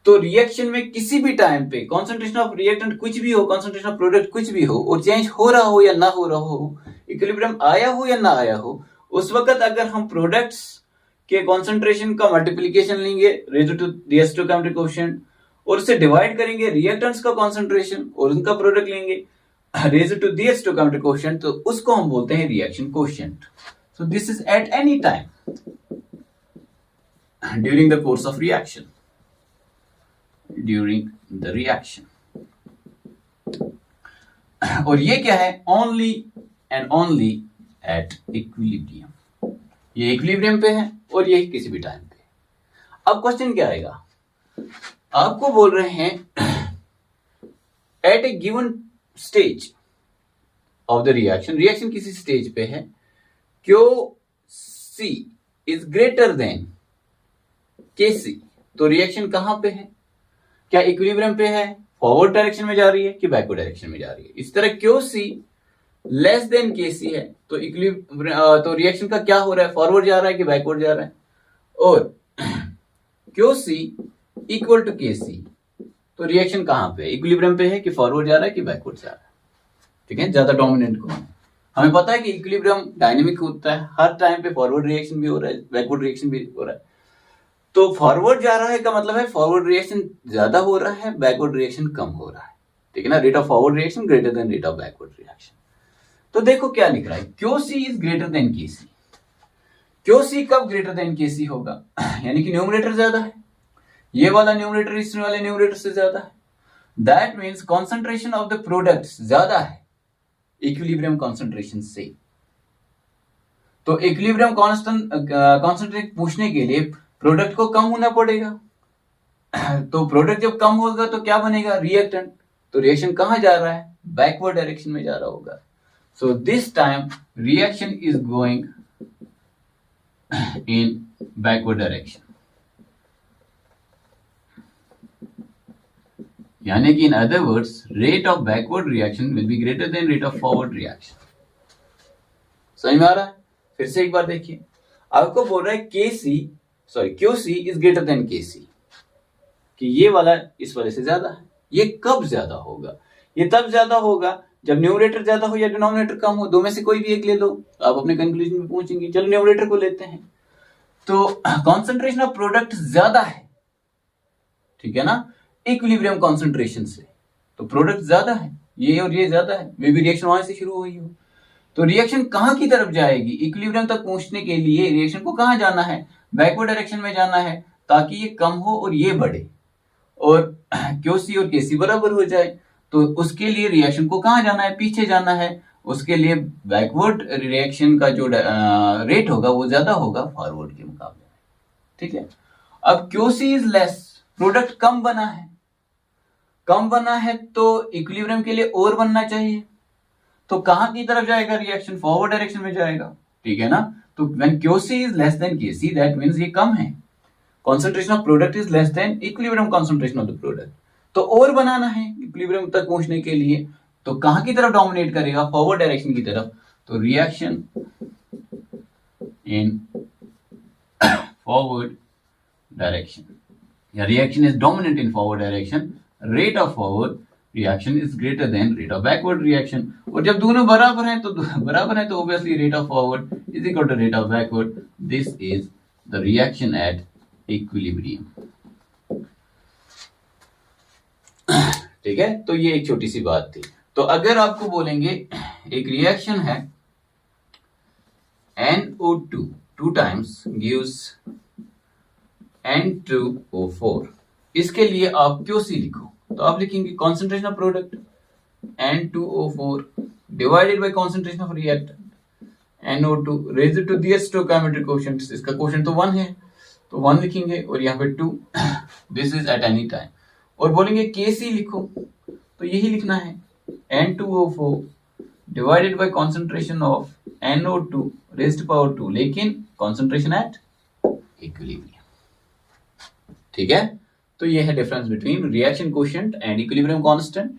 तो रिएक्शन में किसी भी टाइम पे कॉन्सेंट्रेशन ऑफ रिएक्टेंट कुछ भी हो, कॉन्सेंट्रेशन ऑफ प्रोडक्ट कुछ भी हो, और चेंज हो रहा हो या ना हो रहा हो, इक्विलिब्रियम आया हो या ना आया हो, उस वक्त अगर हम प्रोडक्ट्स के कॉन्सेंट्रेशन का मल्टीप्लीकेशन लेंगे रेज़ टू डिस्टोकेमेट्रिक कोएफिशिएंट, और उससे डिवाइड करेंगे रिएक्टेंट्स का कॉन्सेंट्रेशन और उनका प्रोडक्ट लेंगे रेज़ टू डिस्टोकेमेट्रिक कोएफिशिएंट, तो उसको हम बोलते हैं reaction coefficient. So this is at any time during the course of reaction. During the reaction. और ये क्या है? Only and only at equilibrium. ये इक्विलिब्रियम पे है और ये किसी भी टाइम पे. अब क्वेश्चन क्या आएगा? आपको बोल रहे हैं at a given stage of the reaction, reaction किसी स्टेज पे है, QC is greater than KC. तो रिएक्शन कहां पे है? क्या इक्विलिब्रियम पे है, फॉरवर्ड डायरेक्शन में जा रही है कि बैकवर्ड डायरेक्शन में जा रही है? इस तरह QC लेस देन KC है तो रिएक्शन का क्या हो रहा है, फॉरवर्ड जा रहा है कि बैकवर्ड जा रहा है? और QC इक्वल टू KC तो रिएक्शन कहां पे है, इक्विलिब्रियम पे है कि फॉरवर्ड जा रहा है कि बैकवर्ड जा रहा है? ठीक है, ज्यादा डोमिनेंट कौन है? हमें पता है कि इक्विलिब्रियम डायनेमिक होता है, हर टाइम पे फॉरवर्ड रिएक्शन भी हो रहा है, बैकवर्ड रिएक्शन भी हो रहा है. तो फॉरवर्ड जा रहा है का मतलब है फॉरवर्ड रिएक्शन ज्यादा हो रहा है, बैकवर्ड रिएक्शन कम हो रहा है. ठीक है ना, rate of forward reaction greater than rate of backward reaction. तो देखो क्या लिख रहा है, QC is greater then KC. QC कब ग्रेटर देन KC होगा? यानी कि न्यूमरेटर ज्यादा है, ये वाला न्यूमरेटर इस वाले न्यूमरेटर से ज्यादा है. That means concentration of the product ज्यादा है इक्विलिब्रियम कॉन्सेंट्रेशन से. तो इक्विलिब्रियम कॉन्सेंट्रेट पूछने के लिए प्रोडक्ट को कम होना पड़ेगा. तो प्रोडक्ट जब कम होगा तो क्या बनेगा, रिएक्टेंट. तो रिएक्शन कहां जा रहा है, बैकवर्ड डायरेक्शन में जा रहा होगा. So this time reaction is going in backward direction. यानी कि in other words rate of backward reaction will be greater than rate of forward reaction. समझ में आ रहा है? फिर से एक बार देखिए, आपको बोल रहा है QC is greater then KC, कि ये वाला इस वाले से ज्यादा है. ये कब ज्यादा होगा? ये तब ज्यादा होगा जब न्यूमरेटर ज्यादा हो या डिनोमिनेटर कम हो. दो में से कोई भी एक ले लो, आप अपने कंक्लूजन में पहुंचेंगे. चलो न्यूमरेटर को लेते हैं. तो कॉन्सेंट्रेशन ऑफ प्रोडक्ट ज्यादा है, ठीक है ना, इक्विलिब्रियम कॉन्सेंट्रेशन से. तो प्रोडक्ट ज्यादा है, ये और ये ज्यादा है, मे बी रिएक्शन वहां से शुरू हुई हो. तो रिएक्शन कहां की तरफ जाएगी? इक्विलिब्रियम तक पहुंचने के लिए रिएक्शन को कहां जाना है, बैकवर्ड डायरेक्शन में जाना है, ताकि ये कम हो और ये बढ़े और QC और KC बराबर हो जाए. तो उसके लिए रिएक्शन को कहां जाना है, पीछे जाना है. उसके लिए बैकवर्ड रिएक्शन का जो रेट होगा वो ज्यादा होगा फॉरवर्ड के मुकाबले. ठीक है, अब QC इज लेस, प्रोडक्ट कम बना है तो इक्विलिब्रियम के लिए और बनना चाहिए. तो कहां की तरफ जाएगा रिएक्शन, फॉरवर्ड डायरेक्शन में जाएगा. ठीक है ना. तो when QC is less than KC, that means ये कम है. Concentration of product is less than equilibrium concentration of the product. तो और बनाना है इक्विलिब्रियम तक पहुंचने के लिए, तो कहां की तरफ डोमिनेट करेगा, फॉरवर्ड डायरेक्शन की तरफ. तो रिएक्शन इन फॉरवर्ड डायरेक्शन, या reaction is dominant in forward direction, rate of forward reaction is greater than rate of backward reaction. और जब दोनों बराबर हैं तो obviously rate of forward is equal to rate of backward. This is the reaction at equilibrium. ठीक है, तो ये एक छोटी सी बात थी. तो अगर आपको बोलेंगे एक रिएक्शन है NO2 2 times gives N2O4, इसके लिए आप QC लिखो. तो आप लिखेंगे concentration of product N2O4 divided by concentration of reactant NO2 raise to the stoichiometric coefficient. इसका कोएफिशिएंट तो 1 है, तो 1 लिखेंगे और यहाँ पे 2. This is at any time. और बोलेंगे KC लिखो, तो यही लिखना है N2O4 divided by concentration of NO2 raise to power 2, लेकिन कॉन्सेंट्रेशन एट इक्विलिब्रियम. ठीक है, तो ये है difference between reaction coefficient and equilibrium constant,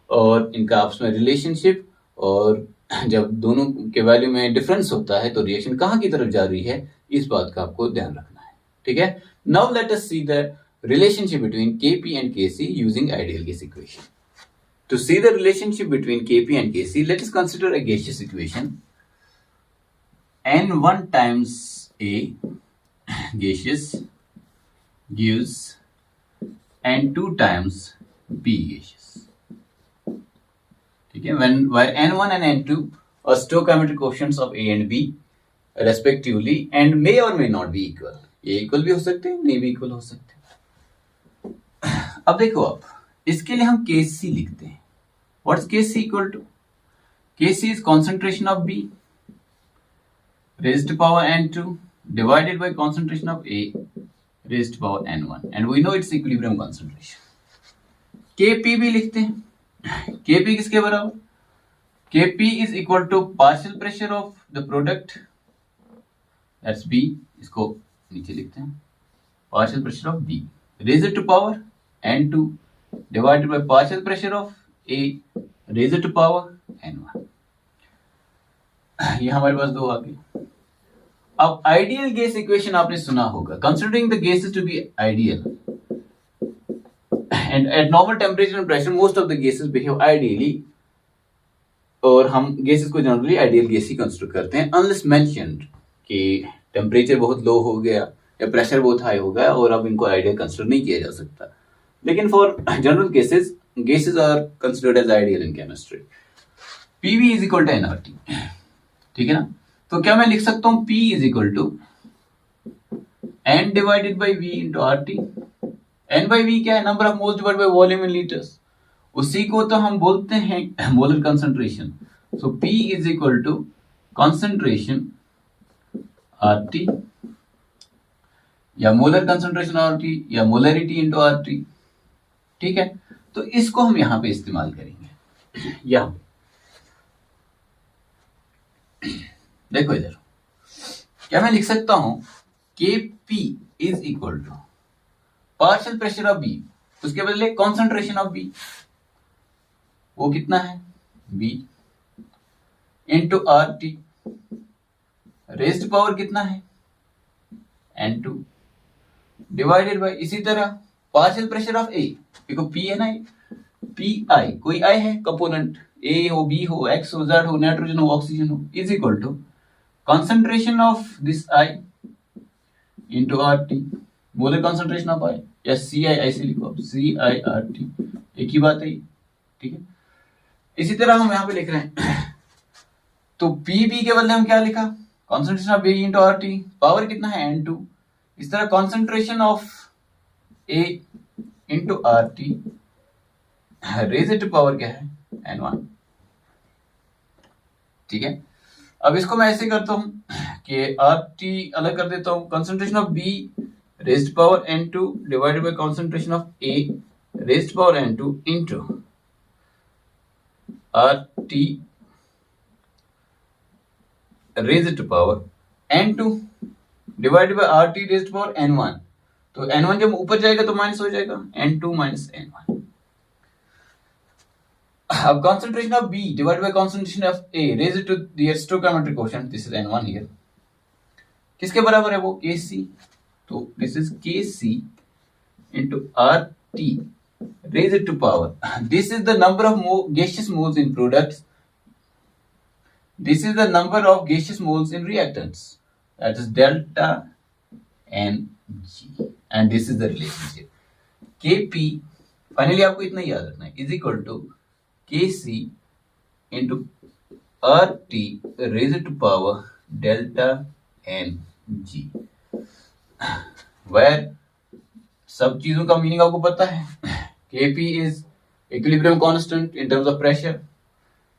और इनका आपस में रिलेशनशिप और जब दोनों के वैल्यू में डिफरेंस होता है तो रिएक्शन कहाँ की तरफ जा रही है, इस बात का आपको ध्यान रखना है। ठीक है, now let us see the relationship between Kp and Kc using ideal gas equation. To see the relationship between Kp and Kc, let us consider a gaseous equation. N1 times A gaseous gives N2 times B gaseous. ठीक है, when where N1 and N2 are stoichiometric coefficients of A and B respectively and may or may not be equal. ये equal भी हो सकते हैं, नहीं भी equal हो सकते हैं। अब देखो, आप इसके लिए हम Kc लिखते हैं। What's Kc equal to? Kc is concentration of B raised to power N2 divided by concentration of A raised to power N1, and we know its equilibrium concentration. Kp भी लिखते हैं। Kp किसके बराबर? Kp is equal to partial pressure of the product, that's B, इसको नीचे लिखते हैं, partial pressure of B raised to power N2 divided by partial pressure of A raised to power N1। ये हमारे पास दो आ गए। अब आइडियल गैस इक्वेशन आपने सुना होगा, considering the gases to be ideal and at normal temperature and pressure most of the gases behave ideally, और हम गैसेस को जनरली आइडियल गैस ही कंसिडर करते हैं अनलेस मेंशन्ड कि टेम्परेचर बहुत लो हो गया या प्रेशर बहुत हाई हो गया और अब इनको आइडियल कंसिडर नहीं किया जा सकता। लेकिन for general cases gases are considered as ideal in chemistry. PV is equal to nRT। ठीक है ना, तो क्या मैं लिख सकता हूं P is equal to N divided by V into RT। N by V क्या है? Number of moles divided by volume in litres, उसी को तो हम बोलते हैं molar concentration. So P is equal to concentration RT या मोलर कंसंट्रेशन RT या मोलरिटी into RT। ठीक है, तो इसको हम यहां पे इस्तेमाल करेंगे। यहां पे देखो, इधर क्या मैं लिख सकता हूं Kp is equal to partial pressure of B, उसके बदले कॉन्सेंट्रेशन ऑफ B, वो कितना है B into RT raised power कितना है N2 डिवाइडेड बाय इसी तरह पार्शियल प्रेशर ऑफ A, देखो P है ना, पी आई, कोई आई है कंपोनेंट, ए हो, बी हो, एक्स हो, जेड हो, नाइट्रोजन हो, ऑक्सीजन हो, is equal to concentration of this I into RT, molar concentration of I, या सी आई, ऐसे लिखो सी आई आर टी, एक ही बात है। ठीक है, इसी तरह हम यहां पे लिख रहे हैं, तो पी बी के बदले हम क्या लिखा, concentration of B into RT, power कितना है N2, इस तरह concentration of A into R T raise to power क्या है N1। ठीक है, अब इसको मैं ऐसे करता हूं कि आर टी अलग कर देता हूं, concentration of B raise power N2 divided by concentration of A raise power N2 into R T raise to power N2 divided by R T raise power N1। तो N1 जब ऊपर जाएगा तो minus हो जाएगा, N2 माइनस N1। अब concentration of B divided by concentration of A raised to their stoichiometric quotient, this is N1 here, किसके बराबर है वो, Kc, तो this is Kc into RT raised to power, this is the number of gaseous moles in products, this is the number of gaseous moles in reactants, that is delta Ng, and this is the relationship Kp, finally आपको इतना याद रखना है, is equal to Kc into RT raised to power delta Ng, where सब चीजों का meaning आपको पता है। Kp is equilibrium constant in terms of pressure,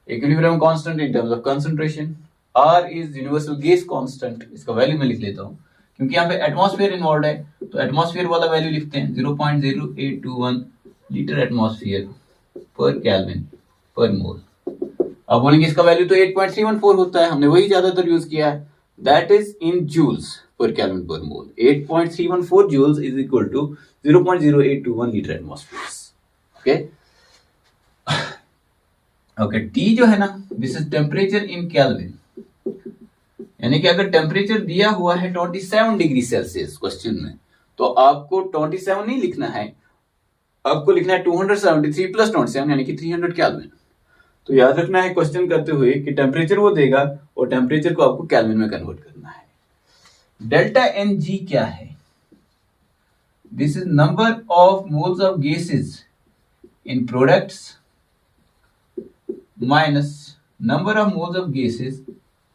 equilibrium constant in terms of concentration, R is universal gas constant, इसका value मैं लिख लेता हूँ क्योंकि यहाँ पे एटमॉस्फेयर इन्वॉल्व है, तो एटमॉस्फेयर वाला वैल्यू लिखते हैं 0.0821 लीटर एटमॉस्फेयर पर केल्विन पर मोल। अब बोलेंगे इसका वैल्यू तो 8.314 होता है, हमने वही ज्यादातर यूज किया है, दैट इज इन जूल्स पर केल्विन पर mole. 8.314 joules is equal to 0.0821 litre atmosphere. Okay, okay, T जो है ना, this is temperature in kelvin, यानी कि अगर टेम्परेचर दिया हुआ है 27 डिग्री सेल्सियस क्वेश्चन में, तो आपको 27 नहीं लिखना है, आपको लिखना है 273 प्लस 27 यानी कि 300 केल्विन। तो याद रखना है क्वेश्चन करते हुए कि टेम्परेचर वो देगा और टेम्परेचर को आपको केल्विन में कन्वर्ट करना है। डेल्टा एन जी क्या है? This is number of moles of gases in products minus number of moles of gases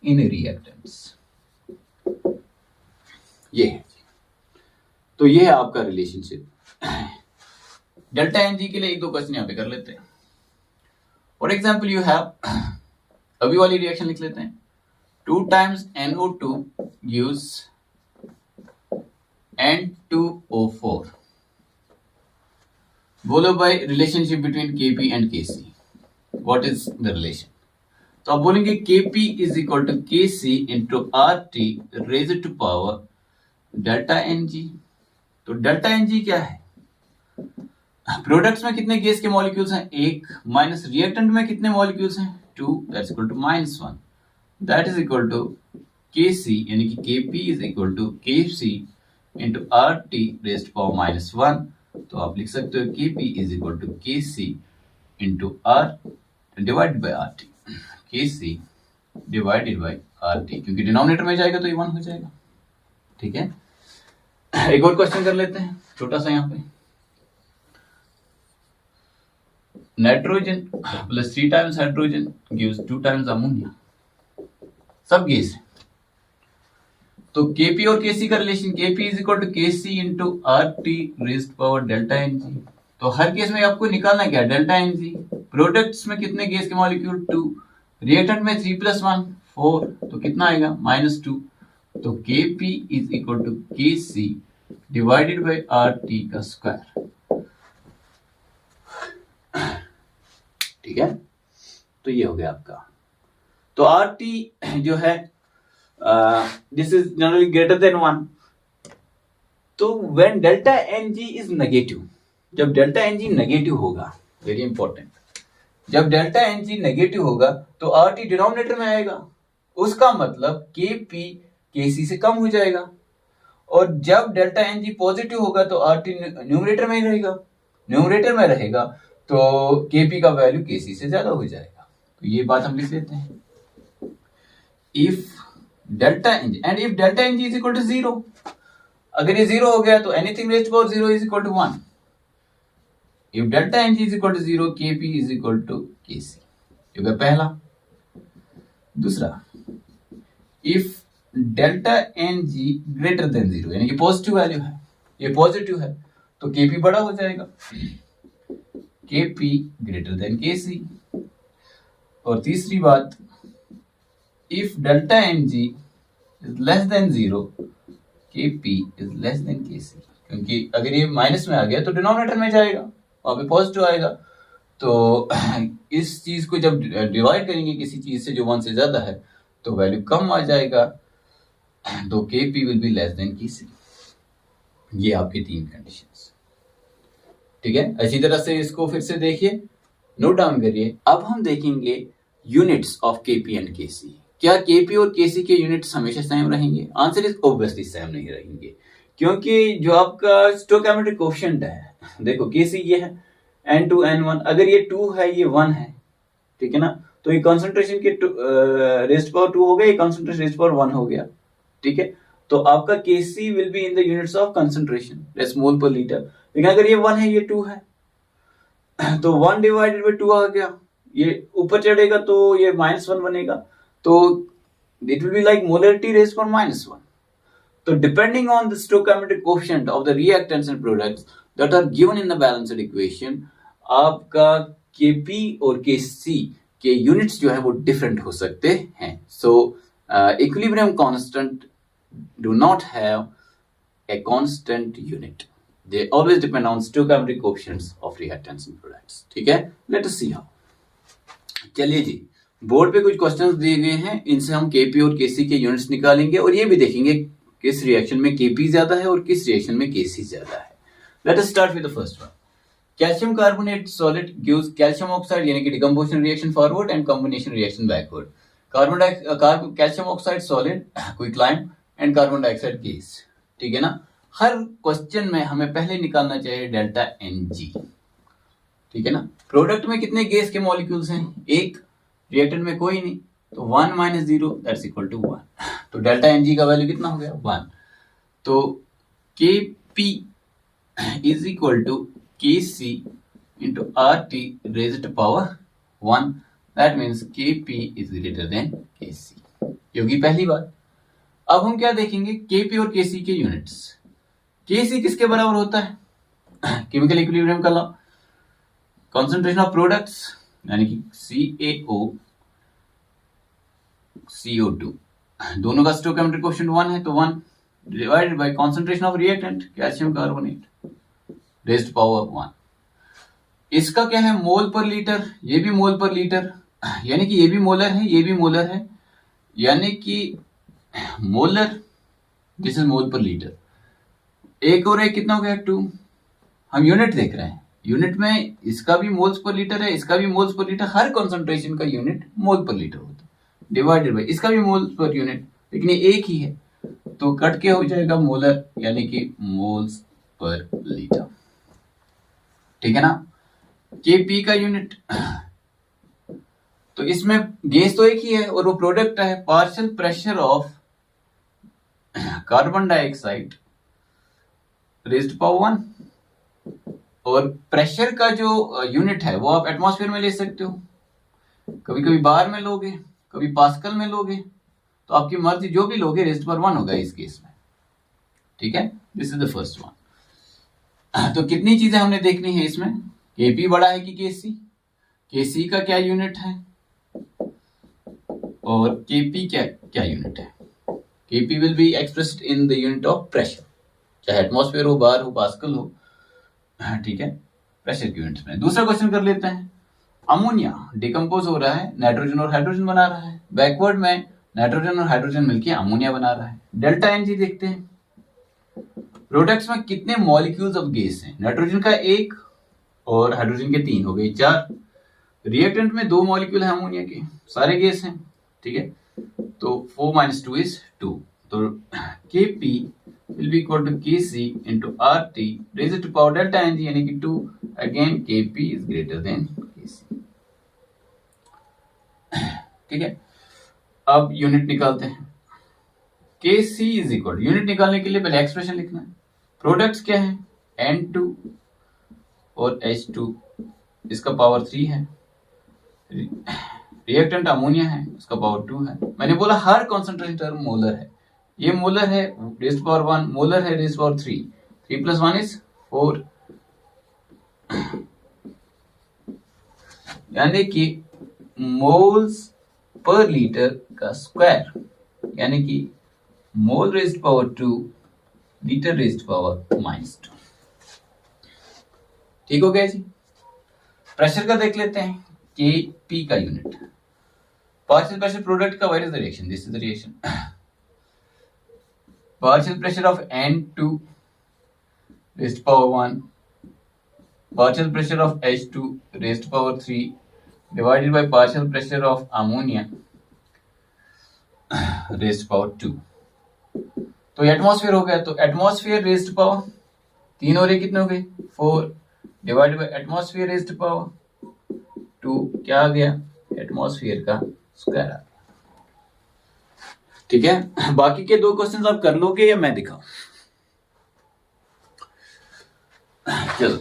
in reactants. ये है, तो ये है आपका रिलेशनशिप। डेल्टा एन जी के लिए एक दो क्वेश्चन यहां पे कर लेते हैं। फॉर एग्जाम्पल यू हैव, अभी वाली रिएक्शन लिख लेते हैं, 2 times NO2 gives N2O4. बोलो भाई relationship between Kp and Kc, what is the relation? तो आप बोलेंगे Kp is equal to Kc into RT raised to power delta Ng। तो डेल्टा Ng क्या है? प्रोडक्ट्स में कितने गैस के मॉलिक्यूल्स हैं? 1, माइनस रिएक्टेंट में कितने मॉलिक्यूल्स हैं? 2, that's equal to -1, that is equal to Kc, यानी कि Kp is equal to Kc into RT raised power -1। तो आप लिख सकते हो Kp is equal to Kc into R divided by RT, Kc divided by RT, क्योंकि denominator में जाएगा तो ये 1 हो जाएगा। ठीक है, एक और क्वेश्चन कर लेते हैं छोटा सा यहाँ पे। Nitrogen plus 3 times hydrogen gives 2 times ammonia, सब गैस है। तो Kp और Kc का रिलेशन, Kp is equal to Kc into RT raised power delta Ng। तो हर केस में आपको निकालना क्या? Delta Ng। प्रोडक्ट्स में कितने गैस के मॉलिक्यूल? 2, रिएक्टेंट में 3 + 1 4, तो कितना आएगा? -2। तो Kp is equal to Kc divided by RT का स्क्वायर। ठीक है, तो ये हो गया आपका। तो RT जो है this is generally greater than 1। तो when delta Ng is negative, जब डेल्टा Ng नेगेटिव होगा, वेरी इंपॉर्टेंट, जब डेल्टा Ng नेगेटिव होगा तो RT डिनोमिनेटर में आएगा, उसका मतलब Kp Kc से कम हो जाएगा। और जब डेल्टा Ng पॉजिटिव होगा तो RT न्यूमरेटर में ही रहेगा, न्यूमरेटर में रहेगा तो Kp का वैल्यू Kc से ज्यादा हो जाएगा। तो ये बात हम लिख लेते हैं, if delta Ng and if delta Ng is equal to 0, अगर ये 0 हो गया तो anything raised power 0 is equal to 1। If delta Ng is equal to 0, Kp is equal to Kc, ये हो गया पहला। दूसरा, if delta Ng greater than 0, यानी कि पॉजिटिव वैल्यू है, ये पॉजिटिव है, तो Kp बड़ा हो जाएगा, Kp ग्रेटर देन Kc। और तीसरी बात, if delta Ng is less than 0, Kp is less than Kc, क्योंकि अगर ये माइनस में आ गया तो डिनोमिनेटर में जाएगा, वहां पे पॉजिटिव आएगा। तो इस चीज को जब डिवाइड करेंगे किसी चीज से जो 1 से ज्यादा है तो वैल्यू कम आ जाएगा, तो Kp will be less than Kc। ये आपके 3 कंडीशंस। ठीक है, अच्छी तरह से इसको फिर से देखिए, नोट डाउन करिए। अब हम देखेंगे units of Kp and Kc। क्या Kp और Kc के यूनिट्स हमेशा सेम रहेंगे? आंसर इज ऑब्वियसली सेम नहीं रहेंगे, क्योंकि जो आपका स्टोइकोमेट्रिक कोएफिशिएंट है, देखो Kc ये है N2 N1, अगर ये 2 है ये 1 है, ठीक है ना, तो ये कंसंट्रेशन के रेज्ड पावर 2 हो गया, ये कंसंट्रेशन रेज्ड पावर 1 हो गया। ठीक है, तो आपका Kc will be in the units of concentration, that's mole per litre. लेकिन अगर ये 1 है ये 2 है, तो 1 डिवाइडेड बाय 2 आ गया, ये ऊपर चढ़ेगा तो ये -1 बनेगा, तो it will be like molarity raised power -1। तो depending on the stoichiometric coefficient of the reactants and products that are given in the balanced equation, आपका Kp और Kc के यूनिट्स जो है वो डिफरेंट हो सकते हैं। So equilibrium constant do not have a constant unit, they always depend on stoichiometric coefficients of reactants and products। ठीक है, let us see how। चलिए जी, बोर्ड पे कुछ क्वेश्चंस दिए गए हैं, इनसे हम Kp और Kc के यूनिट्स निकालेंगे और ये भी देखेंगे किस रिएक्शन में Kp ज्यादा है और किस रिएक्शन में Kc ज्यादा है। Let us start with the first one. Calcium carbonate solid gives calcium oxide यानी कि decomposition reaction forward and combination reaction backward. Calcium oxide solid quicklime and carbon dioxide gas. ठीक है ना. हर क्वेश्चन में हमें पहले निकालना चाहिए डेल्टा Ng. ठीक है ना. प्रोडक्ट में कितने गैस के मॉलिक्यूल्स हैं? एक. रिएक्टेंट में कोई नहीं, तो 1 - 0 दैट्स इक्वल टू 1. तो डेल्टा Ng का वैल्यू कितना हो गया? 1. तो Kp is equal to Kc into RT raised to power 1. That means Kp is greater than Kc. ये होगी पहली बात. अब हम क्या देखेंगे? Kp और Kc के यूनिट्स. Kc किसके बराबर होता है? केमिकल इक्विलिब्रियम का लॉ. कॉन्सेंट्रेशन ऑफ प्रोडक्ट्स यानी कि CaO CO2 दोनों का स्टोइकोमेट्रिक कोएफिशिएंट 1 है, तो 1 divided by concentration of reactant calcium carbonate raised power 1. इसका क्या है? मोल पर लीटर. ये भी मोल पर लीटर, यानी कि ये भी मोलर है, ये भी मोलर है, यानी कि molar this is mole per litre. एक और एक कितना हो गया? 2. हम यूनिट देख रहे हैं. यूनिट में इसका भी मोल्स पर लीटर है, इसका भी मोल्स पर लीटर. हर कंसंट्रेशन का यूनिट मोल पर लीटर होता है. डिवाइडेड बाय इसका भी मोल्स पर यूनिट, लेकिन ये एक ही है, तो कट के हो जाएगा मोलर यानी कि मोल्स पर लीटर. ठीक है ना. Kp का यूनिट, तो इसमें गैस तो एक ही है और वो प्रोडक्ट है. Partial pressure of carbon dioxide raised power 1. और प्रेशर का जो यूनिट है वो आप एटमॉस्फेयर में ले सकते हो, कभी कभी बार में लोगे, कभी पास्कल में लोगे, तो आपकी मर्जी, जो भी लोगे रेज्ड पावर 1 होगा इस केस में. ठीक है. This is the first one. तो कितनी चीजें हमने देखनी है इसमें? Kp बड़ा है कि Kc? Kc का क्या यूनिट है और Kp क्या यूनिट है? Kp will be expressed in the unit of pressure, चाहे एटमॉस्फेयर हो, बार हो, पास्कल हो. ठीक है. प्रेशर की यूनिट्स में. दूसरा क्वेश्चन कर लेते हैं. अमोनिया डिकम्पोज हो रहा है, नाइट्रोजन और हाइड्रोजन बना रहा है. बैकवर्ड में नाइट्रोजन और हाइड्रोजन मिलकर अमोनिया बना रहा है. डेल्टा Ng देखते हैं. प्रोडक्ट्स में कितने मॉलिक्यूल्स ऑफ गैस हैं? नाइट्रोजन का 1 और हाइड्रोजन के 3 हो गए 4. रिएक्टेंट में 2 मॉलिक्यूल है अमोनिया के, सारे गैस हैं. ठीक है. तो 4 - 2 is 2. तो Kp will be equal to Kc into RT raised to power delta Ng यानी कि 2. Again Kp is greater than Kc. ठीक है. अब यूनिट निकालते हैं. Kc is equal, यूनिट निकालने के लिए पहले एक्सप्रेशन लिखना है. प्रोडक्ट्स क्या है? N2 और H2, इसका पावर 3 है. रिएक्टेंट अमोनिया है, उसका पावर 2 है. मैंने बोला हर कॉन्सेंट्रेशन टर्म मोलर है. ये मोलर है रेज्ड पावर 1, मोलर है रेज्ड पावर 3. 3 + 1 is 4. यानी कि मोल्स पर लीटर का स्क्वायर, यानी कि mole raised power 2, litre raised power -2. ठीक हो गया जी. प्रेशर का देख लेते हैं. Kp का यूनिट. पार्शियल प्रेशर प्रोडक्ट का, what is the reaction? This is the reaction. Partial pressure of N2 raised to power 1, partial pressure of H2 raised to power 3 divided by partial pressure of ammonia raised to power 2. तो atmosphere हो गया, तो atmosphere raised power 3 और ये कितने हो गए? 4 divided by atmosphere raised power 2. क्या आ गया? एटमॉस्फेयर का स्क्वायर आ गया. ठीक है. बाकी के 2 क्वेश्चंस आप कर लोगे या मैं दिखाऊं? चलो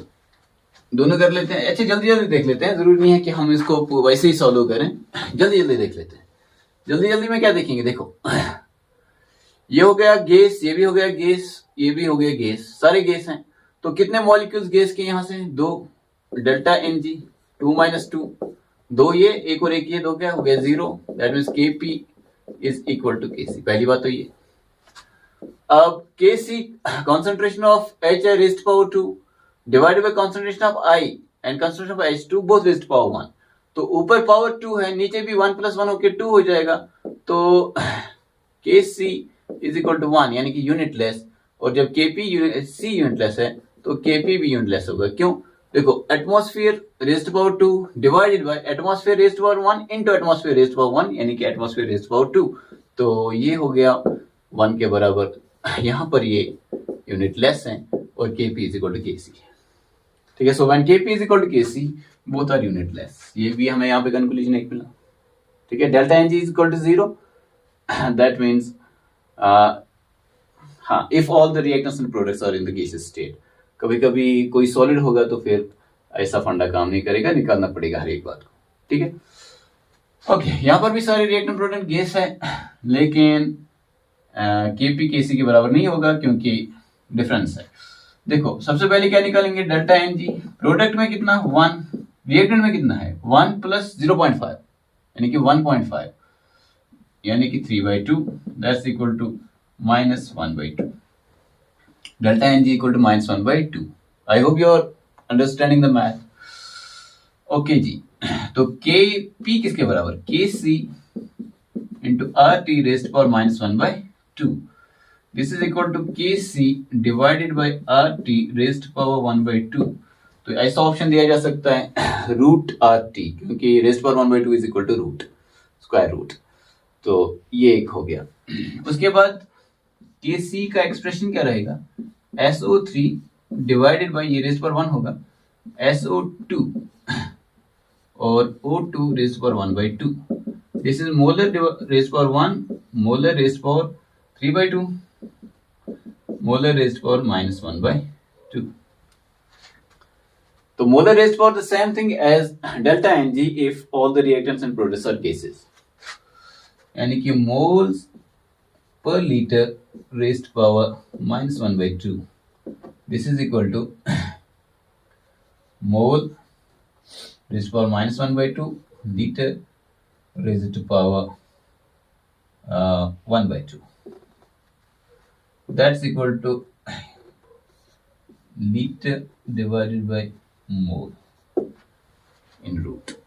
दोनों कर लेते हैं. अच्छा जल्दी जल्दी देख लेते हैं, जरूरी नहीं है कि हम इसको वैसे ही सॉल्व करें. जल्दी जल्दी देख लेते हैं. जल्दी जल्दी में क्या देखेंगे? देखो ये हो गया गैस, ये भी हो गया गैस, ये भी हो गया गैस, सारे गैस हैं. तो कितने मॉलिक्यूल्स गैस के यहां से? 2. डेल्टा Ng 2 - 2, 2 ये, एक और एक ये, 2 क्या हो गया? 0. That means Kp is equal to Kc. पहली बात तो ये. अब Kc concentration of H raised to power 2 divided by concentration of I and concentration of H2 both raised to power 1. तो यूपर पावर 2 है, नीचे भी 1 + 1 होके 2 हो जाएगा. तो Kc इज इक्वल टू 1 यानी कि यूनिटलेस. और जब Kp C यूनिटलेस है तो Kp भी यूनिटलेस होगा. क्यों? देखो atmosphere raised power 2 divided by atmosphere raised power 1 into atmosphere raised power 1 यानी कि एटमॉस्फेयर रेज्ड पावर 2। तो ये हो गया 1 के बराबर। यहाँ पर ये यूनिट लेस है और Kp is equal to Kc। ठीक है, so when Kp is equal to Kc both are unit less. ये भी हमें यहाँ पे कंक्लूजन एक मिला। ठीक है, delta Ng is equal to 0 that means हाँ if all the reactants and products are in the gaseous state. कभी कभी कोई सॉलिड होगा तो फिर ऐसा फंडा काम नहीं करेगा, निकालना पड़ेगा हर एक बात को। ठीक है, ओके यहाँ पर भी सारे रिएक्टेंट प्रोडक्ट गैस है, लेकिन Kp Kc के बराबर नहीं होगा क्योंकि डिफरेंस है। देखो सबसे पहले क्या निकालेंगे, डेल्टा Ng। प्रोडक्ट में कितना 1, रिएक्टेंट में कितना है 1 प्लस 0.5 यानी कि 1.5 यानी कि 3/2 that's equal to -1/2। Delta Ng equal to -1/2। I hope you are understanding the math. Okay जी, तो Kp किसके बराबर, Kc into RT raised power -1/2। This is equal to Kc divided by RT raised power 1/2। तो ऐसा option दिया जा सकता है रूट RT, क्योंकि raised power 1/2 is equal to root square root. तो ये एक हो गया। उसके बाद Kc का एक्सप्रेशन क्या रहेगा, SO3 डिवाइडेड बाय ये रेज्ड पावर 1 होगा SO2 और O2 raised power 1/2। This is molar raised power 1, molar raised power 3/2, molar raised power -1/2। तो molar raised power the same thing as delta Ng if all the reactants and products are gases, यानी कि moles per liter raised power -1/2. This is equal to mole raised power -1/2 liter raised to power 1/2. That's equal to liter divided by mole in root.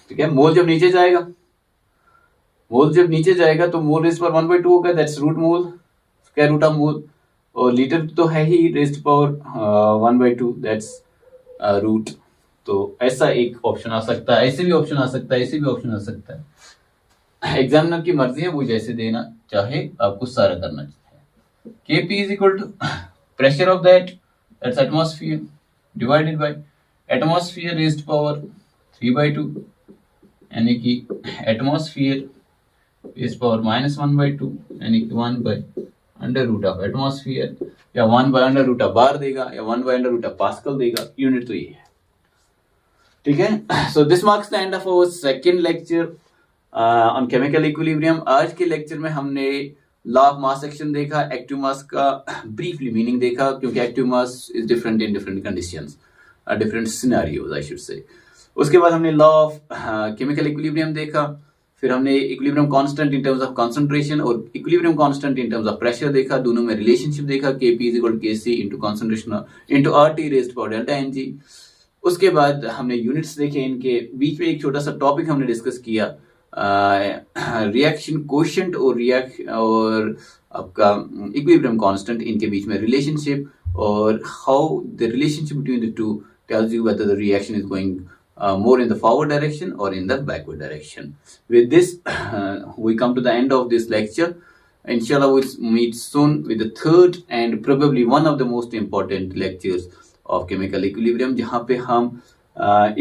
ठीक है, मोल जब नीचे जाएगा, मोल जब नीचे जाएगा तो मोल रेज्ड पावर 1/2 होगा, that's root mole square root of mole, और लीटर तो है ही रेज्ड पावर 1/2 दैट्स रूट। तो ऐसा एक ऑप्शन आ सकता है, ऐसे भी ऑप्शन आ सकता है, ऐसे भी ऑप्शन आ सकता है। एग्जामिनर की मर्जी है, वो जैसे देना चाहे आपको सारा करना चाहिए। Kp is equal to pressure of that's atmosphere divided by atmosphere raised power 3/2 यानी कि एटमॉस्फेयर रेज्ड पावर -1/2 यानी कि 1/√ऑफ एटमॉस्फेयर, या 1/√ऑफ बार देगा या 1/√ऑफ पास्कल देगा, यूनिट तो ये है। ठीक है, so this marks the end of our second lecture on chemical equilibrium. आज के लेक्चर में हमने लॉ ऑफ मास एक्शन देखा, एक्टिव मास का ब्रीफली मीनिंग देखा, क्योंकि active mass is different in different conditions, different scenarios I should say. उसके बाद हमने लॉ ऑफ केमिकल इक्विलिब्रियम देखा, फिर हमने equilibrium constant in terms of concentration और equilibrium constant in terms of pressure देखा, दोनों में रिलेशनशिप देखा, Kp is equal to Kc into concentration into RT raised power delta Ng। उसके बाद हमने यूनिट्स देखे, इनके बीच में एक छोटा सा टॉपिक हमने डिस्कस किया, रिएक्शन कोशेंट और आपका इक्विलिब्रियम कांस्टेंट, इनके बीच में रिलेशनशिप, और how the relationship between the two tells you whether the reaction is going more in the forward direction or in the backward direction. With this, we come to the end of this lecture. Inshallah, we'll meet soon with the third and probably one of the most important lectures of chemical equilibrium, जहाँ पे हम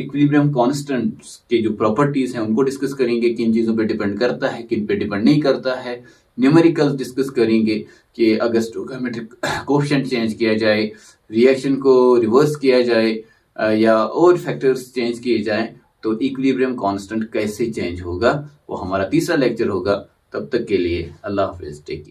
equilibrium constants के जो properties हैं उनको discuss करेंगे, किन चीज़ों पे डिपेंड करता है, किन पे डिपेंड नहीं करता है। न्यूमेरिकल्स डिस्कस करेंगे कि अगर स्टोइकोमेट्रिक कोएफिशिएंट चेंज किया जाए, रिएक्शन को रिवर्स किया जाए, या और फैक्टर्स चेंज किए जाएं तो इक्विलिब्रियम कांस्टेंट कैसे चेंज होगा, वो हमारा तीसरा लेक्चर होगा। तब तक के लिए अल्लाह हाफिज, टेक केयर।